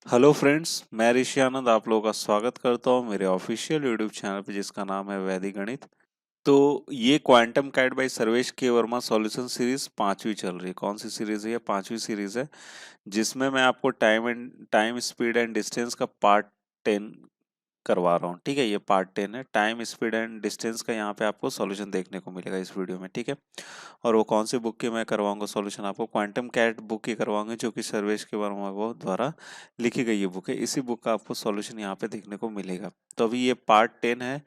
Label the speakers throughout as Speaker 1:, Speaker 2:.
Speaker 1: Hello friends, मैं ऋषि आनंद आप लोगों का स्वागत करता हूँ मेरे ऑफिशियल यूट्यूब चैनल पे जिसका नाम है वैदिक गणित। तो ये क्वांटम कैट बाय सर्वेश के वर्मा सॉल्यूशन सीरीज पांचवी चल रही है। कौन सी सीरीज है? ये पांचवी सीरीज है जिसमें मैं आपको टाइम स्पीड एंड डिस्टेंस का पार्ट 10 करवा रहा हूँ। ठीक है, ये पार्ट 10 है। टाइम स्पीड एंड डिस्टेंस का यहाँ पे आपको सॉल्यूशन देखने को मिलेगा इस वीडियो में। ठीक है, और वो कौन सी बुक की मैं करवाऊंगा सॉल्यूशन? आपको क्वांटम कैट बुक की करवाऊंगे जो कि सर्वेश के वर्मा वो द्वारा लिखी गई ये बुक है। इसी बुक का आपको सॉल्यूशन यहाँ पे देखने को मिलेगा। तो अभी ये पार्ट 10 है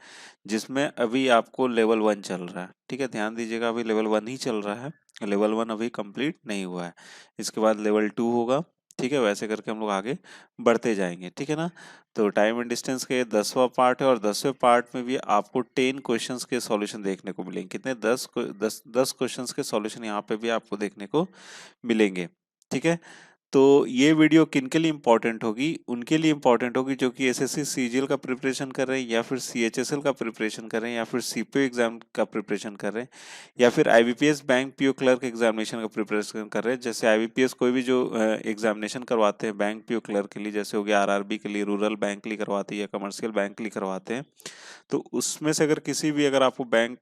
Speaker 1: जिसमें अभी आपको लेवल 1 चल रहा है। ठीक है, ध्यान दीजिएगा, अभी लेवल 1 ही चल रहा है, लेवल 1 अभी कंप्लीट नहीं हुआ है। इसके बाद लेवल 2 होगा। ठीक है, वैसे करके हम लोग आगे बढ़ते जाएंगे। ठीक है ना? तो टाइम एंड डिस्टेंस के 10वां पार्ट है और 10वें पार्ट में भी आपको 10 क्वेश्चंस के सॉल्यूशन देखने को मिलेंगे। कितने? 10 क्वेश्चंस के सॉल्यूशन यहाँ पे भी आपको देखने को मिलेंगे। ठीक है, तो ये वीडियो किनके लिए इंपॉर्टेंट होगी? उनके लिए इंपॉर्टेंट होगी जो कि एसएससी सीजीएल का प्रिपरेशन कर रहे हैं, या फिर सीएचएसएल का प्रिपरेशन कर रहे हैं, या फिर सीपीओ एग्जाम का प्रिपरेशन कर रहे हैं, या फिर IBPS bank PO clerk examination का प्रिपरेशन कर रहे हैं। जैसे आईबीपीएस कोई भी जो एग्जामिनेशन करवाते हैं बैंक पीओ क्लर्क के लिए, जैसे हो गया आरआरबी के लिए, रूरल बैंक के लिए करवाते हैं, या कमर्शियल बैंक के लिए करवाते हैं, तो उसमें से अगर किसी भी, अगर आपको बैंक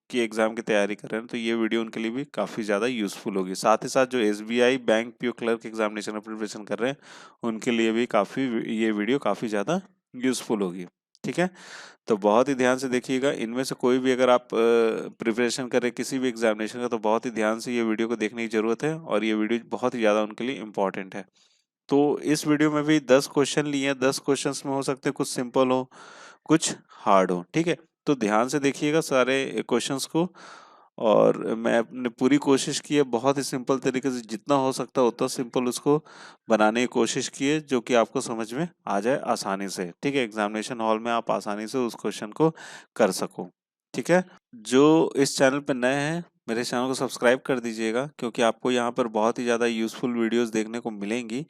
Speaker 1: की एग्जाम की तैयारी कर रहे हैं तो ये वीडियो उनके लिए भी काफ़ी ज़्यादा यूजफुल होगी। साथ ही साथ जो SBI bank PO clerk examination का प्रिपरेशन कर रहे हैं उनके लिए भी काफ़ी, ये वीडियो काफ़ी ज़्यादा यूजफुल होगी। ठीक है, तो बहुत ही ध्यान से देखिएगा। इनमें से कोई भी अगर आप प्रिपरेशन कर रहे हैं किसी भी एग्जामिनेशन का, तो बहुत ही ध्यान से ये वीडियो को देखने की जरूरत है, और ये वीडियो बहुत ही ज़्यादा उनके लिए इम्पोर्टेंट है। तो इस वीडियो में भी 10 क्वेश्चन लिए हैं। 10 क्वेश्चंस में हो सकते हैं कुछ सिंपल हो, कुछ हार्ड हो। ठीक है, तो ध्यान से देखिएगा सारे क्वेश्चंस को, और मैं अपने पूरी कोशिश की है बहुत ही सिंपल तरीके से, जितना हो सकता है उतना सिंपल उसको बनाने की कोशिश की है, जो कि आपको समझ में आ जाए आसानी से। ठीक है, एग्जामिनेशन हॉल में आप आसानी से उस क्वेश्चन को कर सको। ठीक है, जो इस चैनल पर नए हैं मेरे चैनल को सब्सक्राइब कर दीजिएगा, क्योंकि आपको यहाँ पर बहुत ही ज़्यादा यूजफुल वीडियोस देखने को मिलेंगी,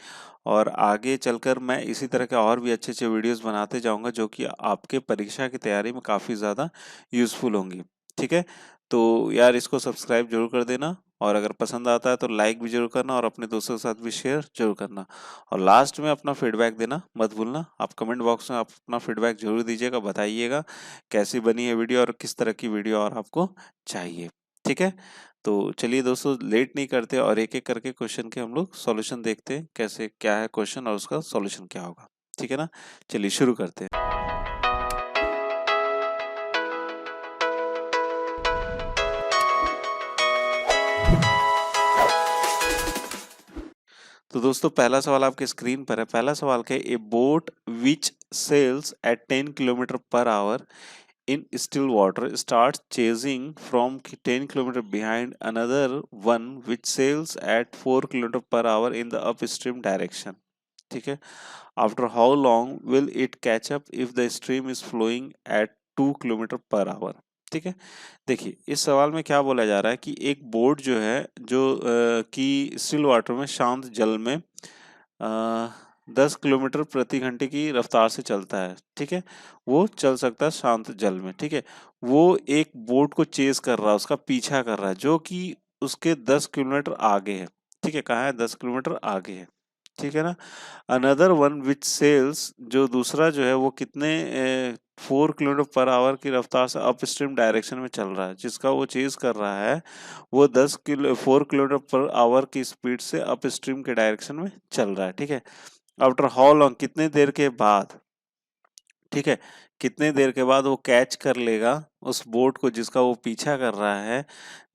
Speaker 1: और आगे चलकर मैं इसी तरह के और भी अच्छे अच्छे वीडियोस बनाते जाऊंगा जो कि आपके परीक्षा की तैयारी में काफ़ी ज़्यादा यूजफुल होंगी। ठीक है, तो यार इसको सब्सक्राइब जरूर कर देना, और अगर पसंद आता है तो लाइक भी जरूर करना, और अपने दोस्तों के साथ भी शेयर जरूर करना। और लास्ट में अपना फीडबैक देना मत भूलना। आप कमेंट बॉक्स में आप अपना फीडबैक जरूर दीजिएगा, बताइएगा कैसी बनी है वीडियो और किस तरह की वीडियो और आपको चाहिए। ठीक है, तो चलिए दोस्तों, लेट नहीं करते और एक एक करके क्वेश्चन के हम लोग सॉल्यूशन देखते हैं, कैसे क्या है क्वेश्चन और उसका सॉल्यूशन क्या होगा। ठीक है ना? चलिए शुरू करते हैं। तो दोस्तों, पहला सवाल आपके स्क्रीन पर है। पहला सवाल क्या है? A boat which sails at 10 kilometre per hour in still water starts chasing from 10 km behind another one which sails at 4 km per hour in the upstream direction. ठीक है, after how long will it catch up if the stream is flowing at 2 km per hour? ठीक है, देखिए इस सवाल में क्या बोला जा रहा है कि एक बोट जो है, जो कि स्टिल वाटर में, शांत जल में 10 किलोमीटर प्रति घंटे की रफ्तार से चलता है। ठीक है, वो चल सकता है शांत जल में। ठीक है, वो एक बोट को चेस कर रहा है, उसका पीछा कर रहा है, जो कि उसके 10 किलोमीटर आगे है। ठीक है, कहाँ है? 10 किलोमीटर आगे है। ठीक है ना? अनदर वन विच सेल्स, जो दूसरा जो है वो कितने 4 किलोमीटर पर आवर की रफ्तार से अप स्ट्रीम डायरेक्शन में चल रहा है, जिसका वो चेज कर रहा है, वो 4 किलोमीटर पर आवर की स्पीड से अप स्ट्रीम के डायरेक्शन में चल रहा है। ठीक है, आफ्टर हाउ लॉन्ग, कितने देर के बाद? ठीक है, कितने देर के बाद वो कैच कर लेगा उस बोट को जिसका वो पीछा कर रहा है,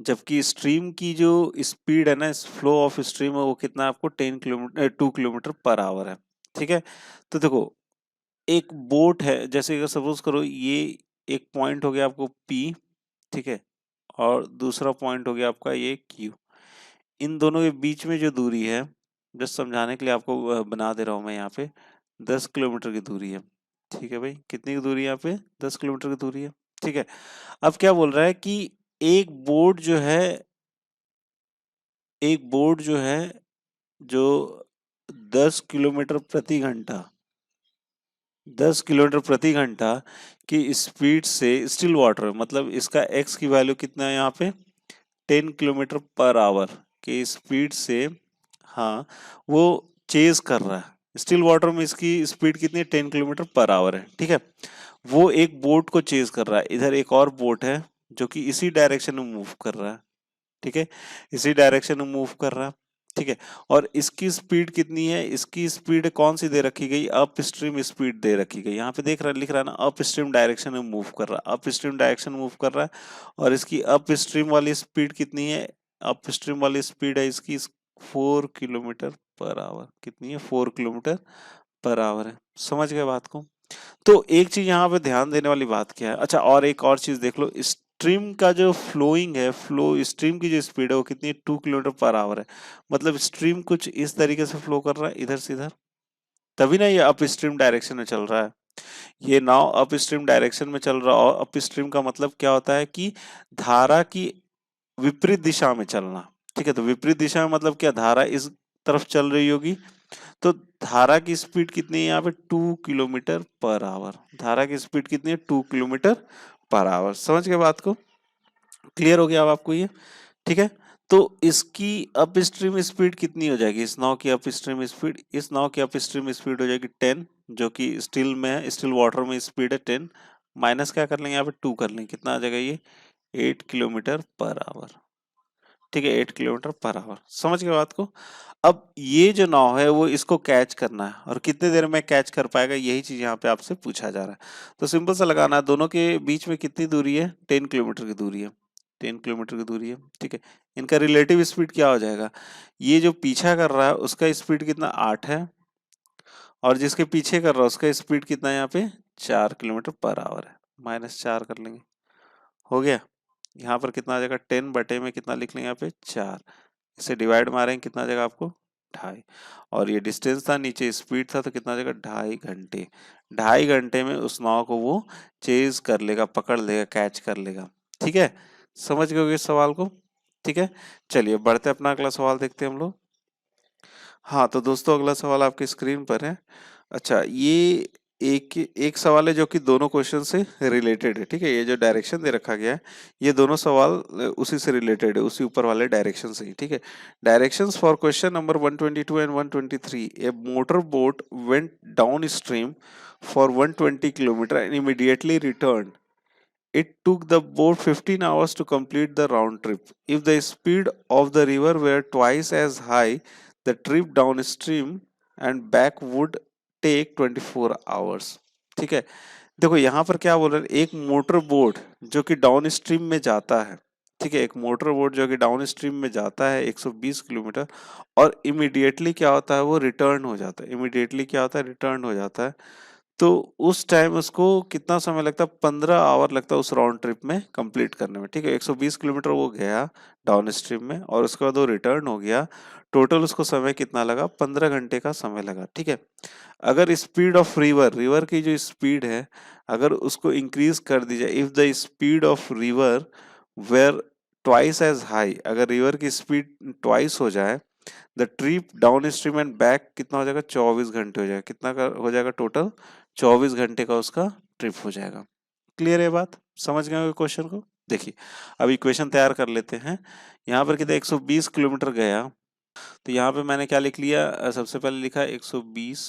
Speaker 1: जबकि स्ट्रीम की जो स्पीड है ना, फ्लो ऑफ स्ट्रीम है, वो कितना आपको 2 किलोमीटर पर आवर है। ठीक है, तो देखो एक बोट है, जैसे अगर सपोज करो ये एक पॉइंट हो गया आपको पी, ठीक है, और दूसरा पॉइंट हो गया आपका ये क्यू। इन दोनों के बीच में जो दूरी है, जस्ट समझाने के लिए आपको बना दे रहा हूं मैं यहाँ पे, 10 किलोमीटर की दूरी है। ठीक है भाई, कितनी की दूरी है यहाँ पे? 10 किलोमीटर की दूरी है। ठीक है, अब क्या बोल रहा है कि एक बोट जो है, एक बोट जो है, जो 10 किलोमीटर प्रति घंटा, 10 किलोमीटर प्रति घंटा की स्पीड से स्टिल वाटर, मतलब इसका एक्स की वैल्यू कितना है यहाँ पे? 10 किलोमीटर पर आवर की स्पीड से, हाँ, वो चेज कर रहा है। स्टिल वाटर में इसकी स्पीड कितनी है, 10 किलोमीटर पर आवर है, ठीक है। वो एक बोट को चेज कर रहा है, इधर एक और बोट है जो कि इसी डायरेक्शन में मूव कर रहा है, ठीक है, इसी डायरेक्शन में मूव कर रहा है, ठीक है। और इसकी स्पीड कितनी है, इसकी स्पीड कौन सी दे रखी गई, अप स्ट्रीम स्पीड दे रखी गई, यहाँ पे देख रहा लिख रहा है ना, अप स्ट्रीम डायरेक्शन में मूव कर रहा है, अप स्ट्रीम डायरेक्शन मूव कर रहा है। और इसकी अप स्ट्रीम वाली स्पीड कितनी है, अप स्ट्रीम वाली स्पीड है इसकी 4 किलोमीटर पर आवर, कितनी है, 4 किलोमीटर पर आवर है। समझ गए बात को। तो एक चीज यहाँ पे ध्यान देने वाली बात क्या है, अच्छा और एक और चीज देख लो, स्ट्रीम का जो फ्लोइंग है, फ्लो स्ट्रीम की जो स्पीड है वो कितनी है, 2 किलोमीटर पर आवर है। मतलब स्ट्रीम कुछ इस तरीके से फ्लो कर रहा है इधर से इधर, तभी ना ये अप स्ट्रीम डायरेक्शन में चल रहा है। ये नाव अप स्ट्रीम डायरेक्शन में चल रहा है, और अप स्ट्रीम का मतलब क्या होता है कि धारा की विपरीत दिशा में चलना, ठीक है। तो विपरीत दिशा में मतलब क्या, धारा इस तरफ चल रही होगी, तो धारा की स्पीड कितनी है यहाँ पे, 2 किलोमीटर पर आवर। धारा की स्पीड कितनी है, 2 किलोमीटर पर आवर। समझ गए बात को, क्लियर हो गया अब आपको ये, ठीक है। तो इसकी अप स्ट्रीम स्पीड कितनी हो जाएगी, इस नाव की अप स्ट्रीम स्पीड, इस नाव की अप स्ट्रीम स्पीड हो जाएगी 10, जो कि स्टिल में है, स्टिल वाटर में स्पीड है 10, माइनस क्या कर लेंगे यहाँ पे 2 कर लेंगे, कितना आ जाएगा ये, 8 किलोमीटर पर आवर, ठीक है, 8 किलोमीटर पर आवर। समझ गए बात को। अब ये जो नाव है वो इसको कैच करना है, और कितने देर में कैच कर पाएगा, यही चीज यहाँ पे आपसे पूछा जा रहा है। तो सिंपल सा लगाना है, दोनों के बीच में कितनी दूरी है, 10 किलोमीटर की दूरी है, 10 किलोमीटर की दूरी है, ठीक है। इनका रिलेटिव स्पीड क्या हो जाएगा, ये जो पीछा कर रहा है उसका स्पीड कितना, 8 है, और जिसके पीछे कर रहा है उसका स्पीड कितना है यहाँ पे, 4 किलोमीटर पर आवर है, -4 कर लेंगे, हो गया। यहाँ पर कितना आ जाएगा, 10 बटे में कितना लिख लेंगे यहाँ पे, 4, इसे डिवाइड मारेंगे कितना आ जाएगा आपको, 2.5, और ये डिस्टेंस था, नीचे स्पीड था, तो कितना आ जाएगा, 2.5 घंटे। 2.5 घंटे में उस नाव को वो चेज कर लेगा, पकड़ लेगा, कैच कर लेगा, ठीक है। समझ गए इस सवाल को, ठीक है। चलिए बढ़ते अपना अगला सवाल देखते हैं हम लोग। हाँ तो दोस्तों अगला सवाल आपकी स्क्रीन पर है। अच्छा ये एक एक सवाल है जो कि दोनों क्वेश्चन से रिलेटेड है, ठीक है। ये जो डायरेक्शन दे रखा गया है, ये दोनों सवाल उसी से रिलेटेड है, उसी ऊपर वाले डायरेक्शन से ही, ठीक है। Directions for question number 122 and 123, A motor boat went down stream for 120 kilometre and immediately return. It took the boat 15 hours to complete the round trip. If the speed of the river were twice as high, the trip downstream and back would take 24 hours. ठीक है, देखो यहाँ पर क्या बोल रहे हैं, एक मोटर बोट जो कि डाउन स्ट्रीम में जाता है, ठीक है, एक मोटर बोट जो कि डाउन स्ट्रीम में जाता है 120 किलोमीटर, और इमीडिएटली क्या होता है, वो रिटर्न हो जाता है, इमीडिएटली क्या होता है, रिटर्न हो जाता है। तो उस टाइम उसको कितना समय लगता है, 15 आवर लगता है उस राउंड ट्रिप में कंप्लीट करने में, ठीक है। 120 किलोमीटर वो गया डाउन स्ट्रीम में, और उसके बाद वो रिटर्न हो गया, टोटल उसको समय कितना लगा, 15 घंटे का समय लगा, ठीक है। अगर स्पीड ऑफ रिवर, रिवर की जो स्पीड है, अगर उसको इंक्रीज कर दी जाए, if the speed of river were twice as high, अगर रिवर की स्पीड ट्वाइस हो जाए, the trip downstream and back कितना हो जाएगा, 24 घंटे हो जाएगा, कितना का हो जाएगा टोटल, 24 घंटे का उसका ट्रिप हो जाएगा। क्लियर है बात, समझ गए क्वेश्चन को। देखिए अब इक्वेशन तैयार कर लेते हैं। यहाँ पर कितना 120 किलोमीटर गया, तो यहाँ पे मैंने क्या लिख लिया, सबसे पहले लिखा 120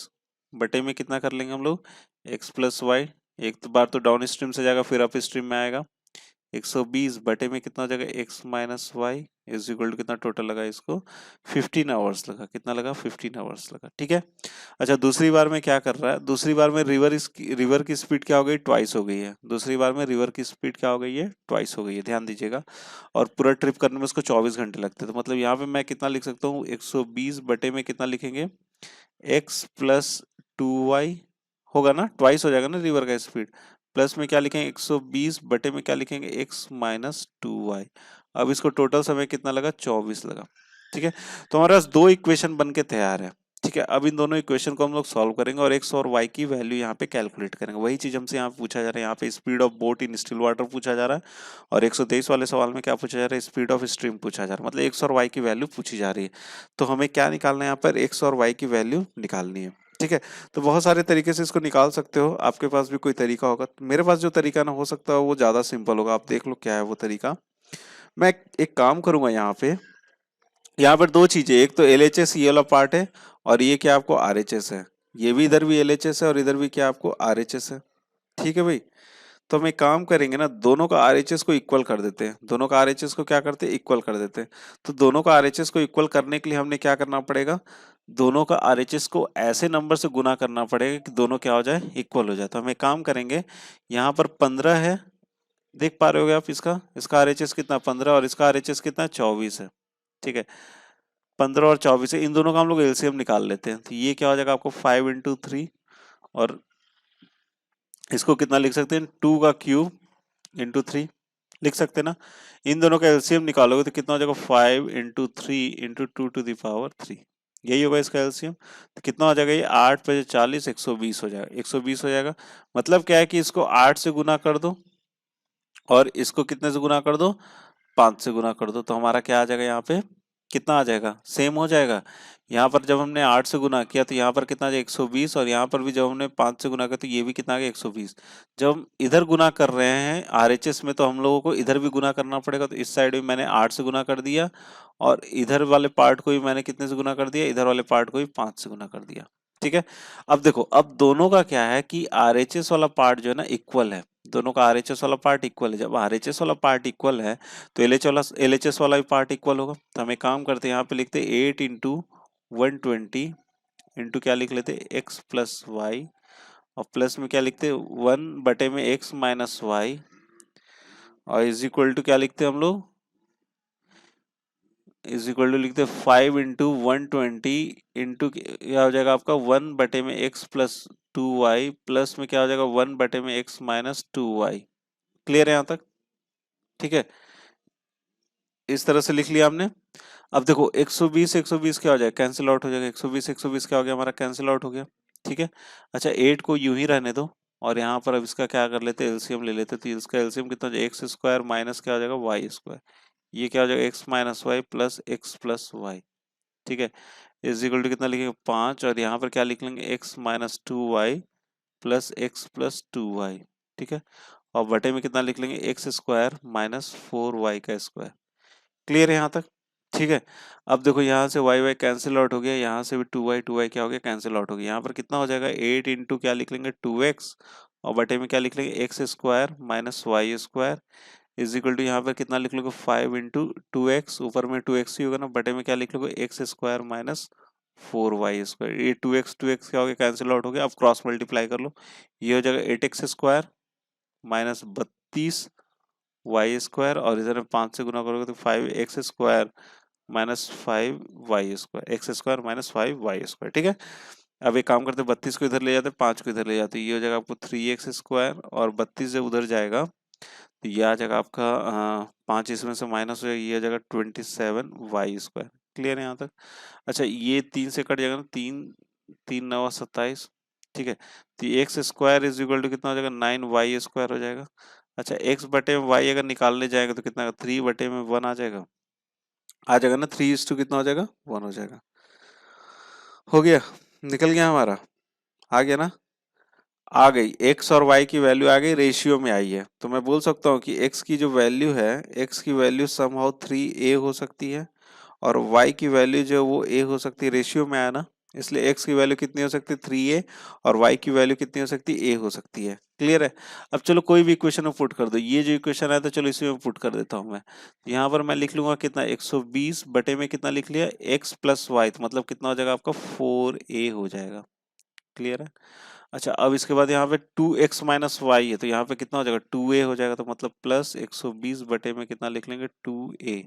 Speaker 1: बटे में कितना कर लेंगे हम लोग, x प्लस वाई, एक तो बार तो डाउन स्ट्रीम से जाएगा फिर अप स्ट्रीम में आएगा, 120 बटे में कितना हो जाएगा, x minus Y is equal to कितना टोटल लगा इसको, 15 आवर्स लगा, कितना लगा, 15 आवर्स लगा, ठीक है। अच्छा दूसरी बार में क्या कर रहा है, दूसरी बार में रिवर की स्पीड क्या हो गई, ट्वाइस हो गई है, दूसरी बार में रिवर की स्पीड क्या हो गई है, ट्वाइस हो गई है, ध्यान दीजिएगा। और पूरा ट्रिप करने में उसको 24 घंटे लगते हैं, तो मतलब यहाँ पे मैं कितना लिख सकता हूँ, 120 बटे में कितना लिखेंगे, x प्लस 2y होगा ना, ट्वाइस हो जाएगा ना रिवर का स्पीड, प्लस में क्या लिखेंगे, 120 बटे में क्या लिखेंगे, x माइनस 2y। अब इसको टोटल समय कितना लगा, 24 लगा, ठीक है। तो हमारे पास दो इक्वेशन बन के तैयार है, ठीक है। अब इन दोनों इक्वेशन को हम लोग सॉल्व करेंगे और x और y की वैल्यू यहाँ पे कैलकुलेट करेंगे। वही चीज हमसे यहाँ पूछा जा रहा है, यहाँ पे speed of boat in still water पूछा जा रहा है, और 123 वाले सवाल में क्या पूछा जा रहा है, स्पीड ऑफ स्ट्रीम पूछा जा रहा है, मतलब x और y की वैल्यू पूछी जा रही है। तो हमें क्या निकालना है, यहाँ पर x और y की वैल्यू निकालनी है, ठीक है। तो बहुत सारे तरीके से इसको निकाल सकते हो, आपके पास भी कोई तरीका होगा, मेरे पास जो तरीका ना हो सकता है वो ज्यादा सिंपल होगा, आप देख लो क्या है वो तरीका। मैं एक काम करूंगा, यहाँ पर दो चीजें, एक तो LHS ये वाला पार्ट है, और ये क्या आपको RHS है, ये भी इधर भी LHS है और इधर भी क्या आपको RHS है। ठीक है भाई, तो हम एक काम करेंगे ना, दोनों का RHS को इक्वल कर देते हैं, दोनों का RHS को क्या करते हैं, इक्वल कर देते हैं। तो दोनों का RHS को इक्वल करने के लिए हमने क्या करना पड़ेगा, दोनों का RHS को ऐसे नंबर से गुना करना पड़ेगा कि दोनों क्या हो जाए, इक्वल हो जाए। तो हम एक काम करेंगे, यहाँ पर 15 है, देख पा रहे होगे आप, इसका इसका RHS कितना 15 और इसका RHS कितना 24 है। ठीक है, 15 और 24 है, इन दोनों का हम लोग LCM निकाल लेते हैं। तो ये क्या हो जाएगा आपको 5 इंटू 3, और इसको कितना लिख सकते हैं, 2 का क्यूब इंटू 3 लिख सकते हैं ना। इन दोनों का एलसीएम निकालोगे तो कितना हो जाएगा 5 into 3 into 2 to the power 3, यही होगा इसका एलसीएम। तो कितना हो जाएगा ये 8 पे 40 120 हो जाएगा, 120 हो जाएगा। मतलब क्या है कि इसको 8 से गुना कर दो और इसको कितने से गुना कर दो, 5 से गुना कर दो, तो हमारा क्या आ जाएगा, यहाँ पे कितना आ जाएगा, सेम हो जाएगा। यहाँ पर जब हमने 8 से गुना किया तो यहाँ पर कितना आ जाएगा 120, और यहाँ पर भी जब हमने 5 से गुना किया तो ये भी कितना आ गया 120। जब हम इधर गुना कर रहे हैं RHS में तो हम लोगों को इधर भी गुना करना पड़ेगा, तो इस साइड में मैंने 8 से गुना कर दिया और इधर वाले पार्ट को भी मैंने कितने से गुना कर दिया, इधर वाले पार्ट को भी 5 से गुना कर दिया। ठीक है, अब देखो, अब दोनों का क्या है कि RHS वाला पार्ट जो है ना इक्वल है, दोनों का RHS वाला पार्ट इक्वल है। जब RHS वाला पार्ट इक्वल है तो LHS वाला भी पार्ट इक्वल होगा। तो हम एक काम करते हैं, यहाँ पे लिखते हैं 8 इंटू 120 इंटू क्या लिख लेते हैं x प्लस वाई, और प्लस में क्या लिखते हैं 1 में x माइनस वाई, और इज इक्वल टू क्या लिखते हैं हम लोग, इज इक्वल टू लिखते हैं 5 इंटू 120 इंटू क्या हो जाएगा आपका 1 में x प्लस 2y, प्लस में क्या हो जाएगा 1 में x माइनस 2y। क्लियर है यहाँ तक? ठीक है, इस तरह से लिख लिया हमने। अब देखो 120 क्या हो जाएगा, कैंसिल आउट हो जाएगा, 120 क्या हो गया हमारा, कैंसिल आउट हो गया। ठीक है, अच्छा 8 को यूं ही रहने दो, और यहाँ पर अब इसका क्या कर लेते हैं, एलसीएम ले लेते हैं। तो इसका एलसीएम कितना हो जाएगा, एक्स स्क्वायर माइनस क्या हो जाएगा वाई स्क्वायर, ये क्या हो जाएगा X minus Y plus X plus Y. ठीक है, इज इक्वल टू कितना लिखेंगे 5, और यहाँ पर क्या लिख लेंगे x minus 2y plus X plus 2y। ठीक है, और बटे में कितना लिख लेंगे एक्स स्क्वायर माइनस 4y का स्क्वायर। क्लियर है यहाँ तक? ठीक है, अब देखो यहाँ से वाई वाई कैंसिल आउट हो गया, यहाँ से भी 2y क्या हो गया, कैंसिल आउट हो गया। यहाँ पर कितना हो जाएगा 8 इंटू क्या लिख लेंगे 2x, और बटे में क्या लिख लेंगे X square minus Y square, is equal to यहाँ पर कितना लिख लोगे 5 इंटू 2x, ऊपर में 2x ही होगा ना, बटे में क्या लिख लोगे x square minus 4y square. ये 2x क्या हो गया, कैंसिल आउट हो गया। अब क्रॉस मल्टीप्लाई कर लो, ये हो जाएगा 8x square minus 32y square, और इधर में 5 से गुना करोगे तो 5x square minus 5y square, x square minus 5y square. ठीक है, अब एक काम करते हैं 32 को इधर ले जाते हैं, 5 को इधर ले जाते हैं, ये हो जाएगा आपको 3x स्क्वायर, और 32 से उधर जाएगा तो ये आ जाएगा आपका 5 इसमें से माइनस हो जाएगा, ये आ जाएगा 27y स्क्वायर। क्लियर है यहाँ तक? अच्छा ये 3 से कट जाएगा ना, 3 3 9 27। ठीक है, तो X square is equal to कितना हो जाएगा 9y स्क्वायर हो जाएगा। अच्छा x बटे में y अगर निकालने जाएगा तो कितना 3 बटे में 1 आ जाएगा ना, 3:2 कितना हो जाएगा 1 हो जाएगा। हो गया, निकल गया हमारा, आ गया ना, आ गई x और y की वैल्यू आ गई, रेशियो में आई है। तो मैं बोल सकता हूँ कि x की जो वैल्यू है, x की वैल्यू समहाउ 3a हो सकती है, और y की वैल्यू जो वो a हो सकती है, रेशियो में आया ना, इसलिए x की वैल्यू कितनी हो सकती है 3a, और y की वैल्यू कितनी हो सकती है a हो सकती है। क्लियर है? अब चलो कोई भी इक्वेशन में पुट कर दो, ये जो इक्वेशन है तो चलो इसी में पुट कर देता हूँ मैं। तो यहाँ पर मैं लिख लूंगा कितना 120 बटे में कितना लिख लिया x प्लस वाई, तो मतलब कितना हो जाएगा आपका 4a हो जाएगा। क्लियर है? अच्छा अब इसके बाद यहाँ पे 2x माइनस वाई है, तो यहाँ पे कितना हो जाएगा 2a हो जाएगा, तो मतलब प्लस 120 बटे में कितना लिख लेंगे 2a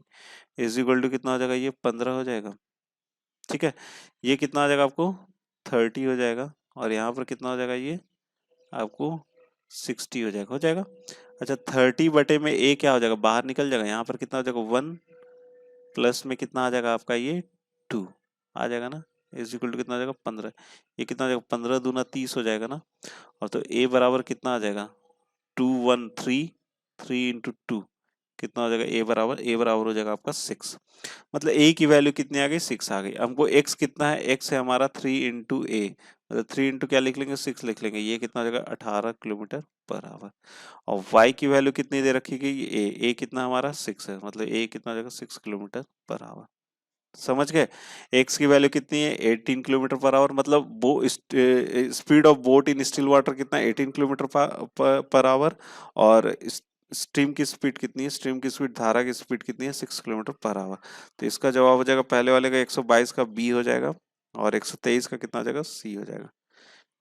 Speaker 1: इज इक्वल टू कितना हो जाएगा, ये 15 हो जाएगा। ठीक है, ये कितना आ जाएगा आपको 30 हो जाएगा, और यहाँ पर कितना हो जाएगा ये आपको 60 हो जाएगा। अच्छा 30 बटे में a क्या हो जाएगा, बाहर निकल जाएगा, यहाँ पर कितना हो जाएगा 1, प्लस में कितना आ जाएगा आपका ये 2 आ जाएगा ना, इज इक्वल टू कितना आ जाएगा 15। ये कितना आ जाएगा 15 दूना 30 हो जाएगा ना, और तो a बराबर कितना आ जाएगा 2 1 3, 3 इंटू 2 कितना हो जाएगा a बराबर हो जाएगा आपका 6। मतलब a की वैल्यू कितनी आ गई 6 आ गई। हमको x कितना है, x है हमारा 3 इंटू a, मतलब 3 इंटू क्या लिख लेंगे 6 लिख लेंगे, ये कितना हो जाएगा 18 किलोमीटर पर आवर। और y की वैल्यू कितनी दे रखी गई a कितना हमारा 6 है, मतलब a कितना हो जाएगा 6 किलोमीटर पर आवर। समझ गए? एक्स की वैल्यू कितनी है 18 किलोमीटर पर आवर, मतलब वो speed of boat in still water कितना है 18 किलोमीटर पर आवर। और स्ट्रीम की स्पीड कितनी है, स्ट्रीम की स्पीड धारा की स्पीड कितनी है 6 किलोमीटर पर आवर। तो इसका जवाब हो जाएगा पहले वाले का 122 का बी हो जाएगा, और 123 का कितना हो जाएगा सी हो जाएगा।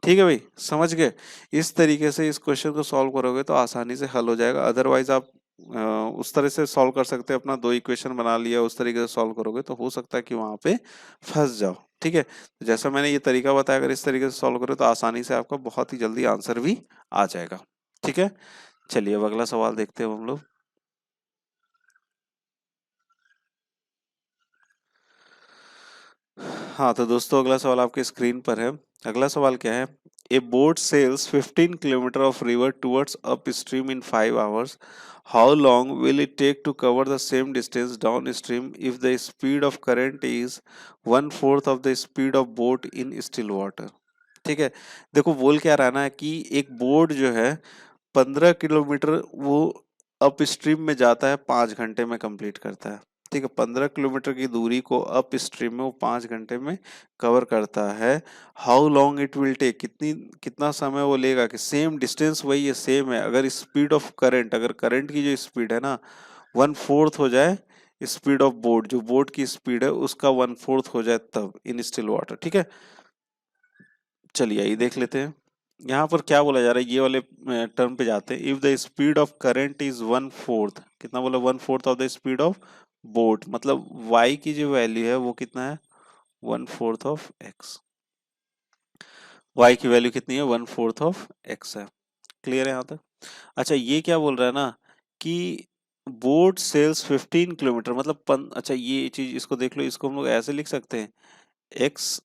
Speaker 1: ठीक है भाई, समझ गए? इस तरीके से इस क्वेश्चन को सॉल्व करोगे तो आसानी से हल हो जाएगा। अदरवाइज आप उस तरह से सॉल्व कर सकते हैं, अपना दो इक्वेशन बना लिया उस तरीके से सॉल्व करोगे तो हो सकता है कि वहां पे फंस जाओ। ठीक है, तो जैसा मैंने ये तरीका बताया, अगर इस तरीके से सॉल्व करो तो आसानी से आपका बहुत ही जल्दी आंसर भी आ जाएगा। ठीक है, चलिए अब अगला सवाल देखते हैं हम लोग। हाँ तो दोस्तों अगला सवाल आपके स्क्रीन पर है। अगला सवाल क्या है? A boat sails 15 kilometre of river towards upstream in 5 hours. How long will it take to cover the same distance downstream if the speed of current is 1/4 of the speed of boat in still water? ठीक है, देखो बोल क्या रहा है ना कि एक बोट जो है 15 किलोमीटर वो अप स्ट्रीम में जाता है, 5 घंटे में कंप्लीट करता है। ठीक है, 15 किलोमीटर की दूरी को अप स्ट्रीम में वो 5 घंटे में कवर करता है। How long it will take, कितना समय वो लेगा कि सेम डिस्टेंस वही है, सेम है, अगर स्पीड ऑफ करंट, अगर करंट की जो स्पीड है ना 1/4 हो जाए स्पीड ऑफ बोट, जो बोट की स्पीड है उसका 1/4 हो जाए तब इन स्टिल वाटर। ठीक है, चलिए ये देख लेते हैं। यहाँ पर क्या बोला जा रहा है, ये वाले टर्म पे जाते हैं। If the speed of current is 1/4, कितना बोला 1/4 of the speed of boat, मतलब y की जो वैल्यू है वो कितना है 1/4 ऑफ x। y की वैल्यू कितनी है 1/4 ऑफ x है। क्लियर है यहाँ तक? अच्छा ये क्या बोल रहा है ना कि बोट सेल्स 15 किलोमीटर, मतलब अच्छा ये चीज इसको देख लो, इसको हम लोग ऐसे लिख सकते हैं x,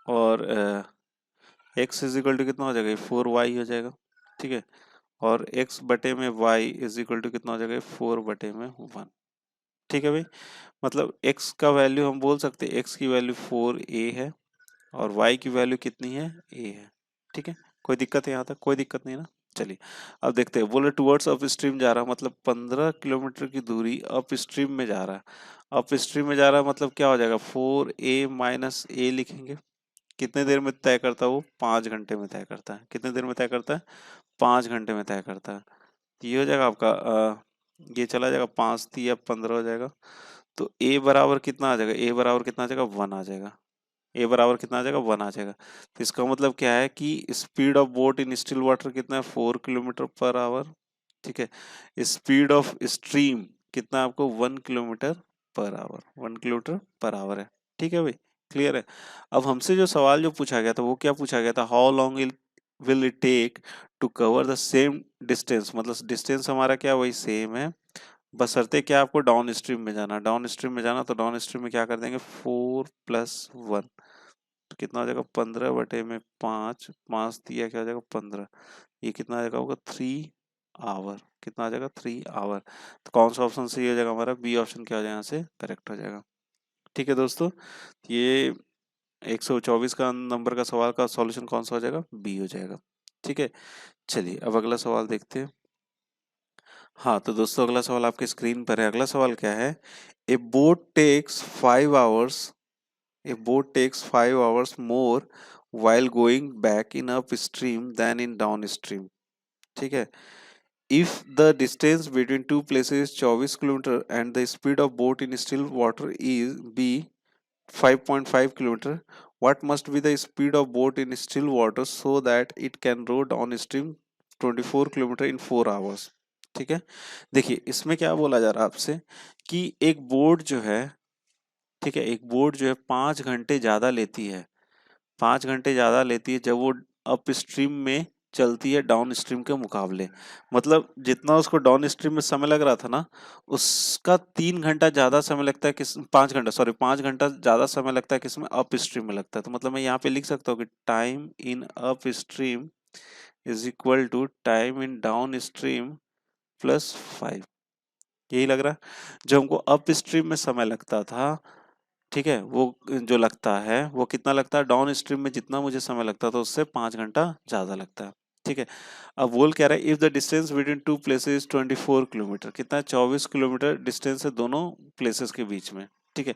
Speaker 1: और x इज इक्वल टू कितना हो जाएगा 4y हो जाएगा। ठीक है, और x बटे में y इज इक्वल टू कितना हो जाएगा 4/1। ठीक है भाई, मतलब x का वैल्यू हम बोल सकते हैं x की वैल्यू 4a है और y की वैल्यू कितनी है a है। ठीक है, कोई दिक्कत है यहाँ तक? कोई दिक्कत नहीं ना? चलिए अब देखते हैं। बोले टुवर्ड्स अप स्ट्रीम जा रहा है, मतलब 15 किलोमीटर की दूरी अप स्ट्रीम में जा रहा है। अप स्ट्रीम में जा रहा है मतलब क्या हो जाएगा 4a माइनस a लिखेंगे। कितने देर में तय करता है वो 5 घंटे में तय करता है। कितने देर में तय करता है 5 घंटे में तय करता है। तो ये हो जाएगा आपका ये चला जाएगा 5 × 3 = 15 हो जाएगा। तो a बराबर कितना आ जाएगा, a बराबर कितना आ जाएगा 1 आ जाएगा। a बराबर कितना आ जाएगा 1 आ जाएगा। तो इसका मतलब क्या है कि speed of boat in still water कितना है 4 किलोमीटर पर आवर। ठीक है, स्पीड ऑफ स्ट्रीम कितना है आपको 1 kilometre per our, 1 kilometre per our है। ठीक है भाई, क्लियर है? अब हमसे जो सवाल जो पूछा गया था वो क्या पूछा गया था, how long will it take to cover the same distance, मतलब डिस्टेंस हमारा क्या वही सेम है, बशर्ते क्या आपको डाउन स्ट्रीम में जाना। डाउन स्ट्रीम में जाना तो डाउन स्ट्रीम में क्या कर देंगे 4+1, तो कितना हो जाएगा 15/5, 5 दिया क्या हो जाएगा 15, ये कितना आ जाएगा होगा 3 आवर। कितना आ जाएगा 3 आवर। तो कौन सा ऑप्शन सही हो जाएगा हमारा, बी ऑप्शन क्या हो जाएगा यहाँ से करेक्ट हो जाएगा। ठीक है दोस्तों, ये 124 का नंबर का सवाल का सॉल्यूशन कौन सा हो जाएगा, बी हो जाएगा। ठीक है, चलिए अब अगला सवाल देखते हैं। हाँ तो दोस्तों अगला सवाल आपके स्क्रीन पर है। अगला सवाल क्या है, a boat takes 5 hours, a boat takes 5 hours more while going back in upstream than in downstream. ठीक है, if the distance between two places is 24 kilometer and the speed of boat in still water is b 5.5 kilometer, what must be the speed of boat in still water so that it can row downstream 24 kilometer in 4 hours? ठीक है, देखिए इसमें क्या बोला जा रहा है आपसे कि एक बोट जो है, ठीक है, एक बोट जो है 5 घंटे ज्यादा लेती है, 5 घंटे ज्यादा लेती है जब वो अप स्ट्रीम में चलती है डाउन स्ट्रीम के मुकाबले। मतलब जितना उसको डाउन स्ट्रीम में समय लग रहा था ना, उसका 3 घंटा ज्यादा समय लगता है, किस 5 घंटा, सॉरी 5 घंटा ज्यादा समय लगता है किसमें, अप स्ट्रीम में लगता है। तो मतलब मैं यहाँ पे लिख सकता हूँ कि time in upstream is equal to time in downstream +5। यही लग रहा है, जो हमको अप स्ट्रीम में समय लगता था, ठीक है, वो जो लगता है वो कितना लगता है डाउन स्ट्रीम में, जितना मुझे समय लगता था उससे 5 घंटा ज्यादा लगता है। ठीक है। अब बोल क्या रहा है, if the distance between two places 24 kilometre, कितना है 24 किलोमीटर डिस्टेंस है दोनों प्लेसेस के बीच में। ठीक है।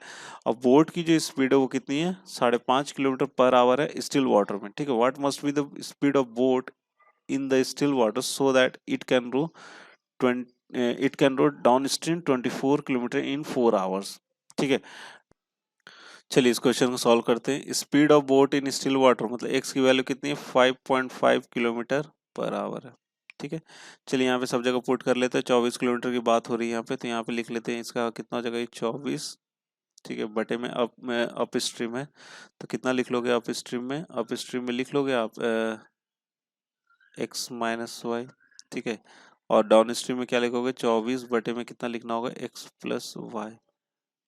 Speaker 1: अब बोट की जो स्पीड है वो कितनी है, 5.5 किलोमीटर पर आवर है स्टिल वाटर में। ठीक है। What must be the speed of boat in the still water so that it can row downstream 24 kilometre in 4 hours. ठीक है। चलिए इस क्वेश्चन को सॉल्व करते हैं। Speed of boat in still water मतलब एक्स की वैल्यू कितनी है, 5.5 किलोमीटर पर आवर है। ठीक है। चलिए यहाँ पे सब जगह पुट कर लेते हैं, 24 किलोमीटर की बात हो रही है यहाँ पे, तो यहाँ पे लिख लेते हैं इसका कितना हो जाएगा, ये 24। ठीक है। बटे में अप स्ट्रीम है, तो कितना लिख लोगे अप स्ट्रीम में, अप स्ट्रीम में लिख लोगे आप एक्स माइनस वाई। ठीक है। और डाउन स्ट्रीम में क्या लिखोगे, 24 बटे में कितना लिखना होगा, एक्स प्लस वाई।